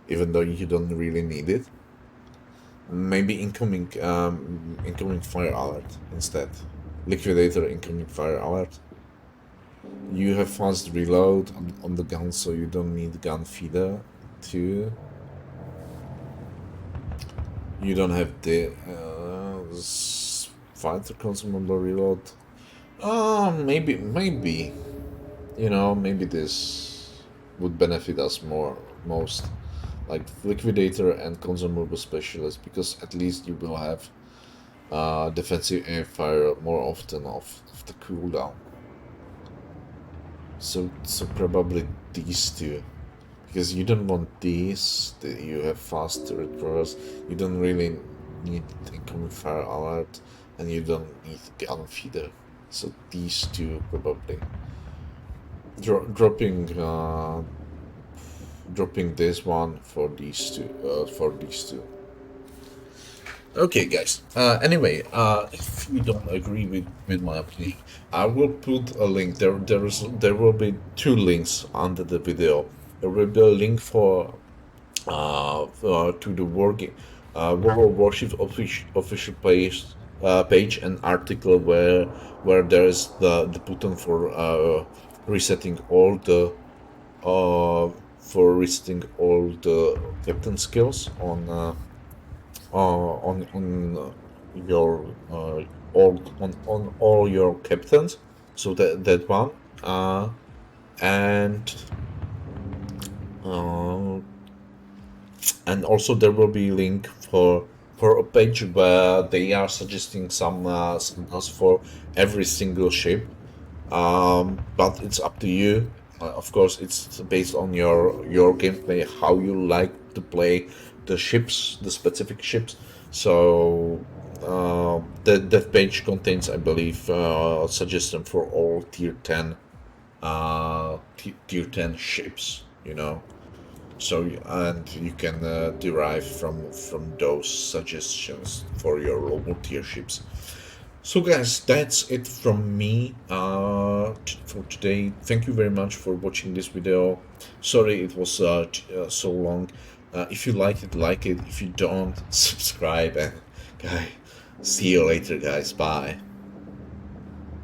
S1: even though you don't really need it. Maybe incoming fire alert instead. Liquidator incoming fire alert. You have fast reload on the gun, so you don't need gun feeder too. You don't have the fighter consumable reload. Maybe. You know, maybe this would benefit us most. Like Liquidator and Consumable Specialist, because at least you will have defensive air fire more often of the cooldown. So probably these two, because you don't want these. You have fast turret throwers. You don't really need incoming fire alert, and you don't need gun feeder. So these two probably. Dropping this one for these two. Okay, guys. Anyway, if you don't agree with my opinion, I will put a link. There will be two links under the video. There will be a link for to the World Warships official page and article where there is the button for resetting all the captain skills on your all your captains. So that one and also there will be link for a page where they are suggesting some symbols for every single ship. But it's up to you. Of course, it's based on your gameplay, how you like to play the ships, the specific ships. So that page contains, I believe, suggestion for all tier 10 ships. You know, so and you can derive from those suggestions for your lower tier ships. So guys, that's it from me for today. Thank you very much for watching this video. Sorry it was so long. If you like it, like it. If you don't, subscribe. And guys, see you later, guys. Bye.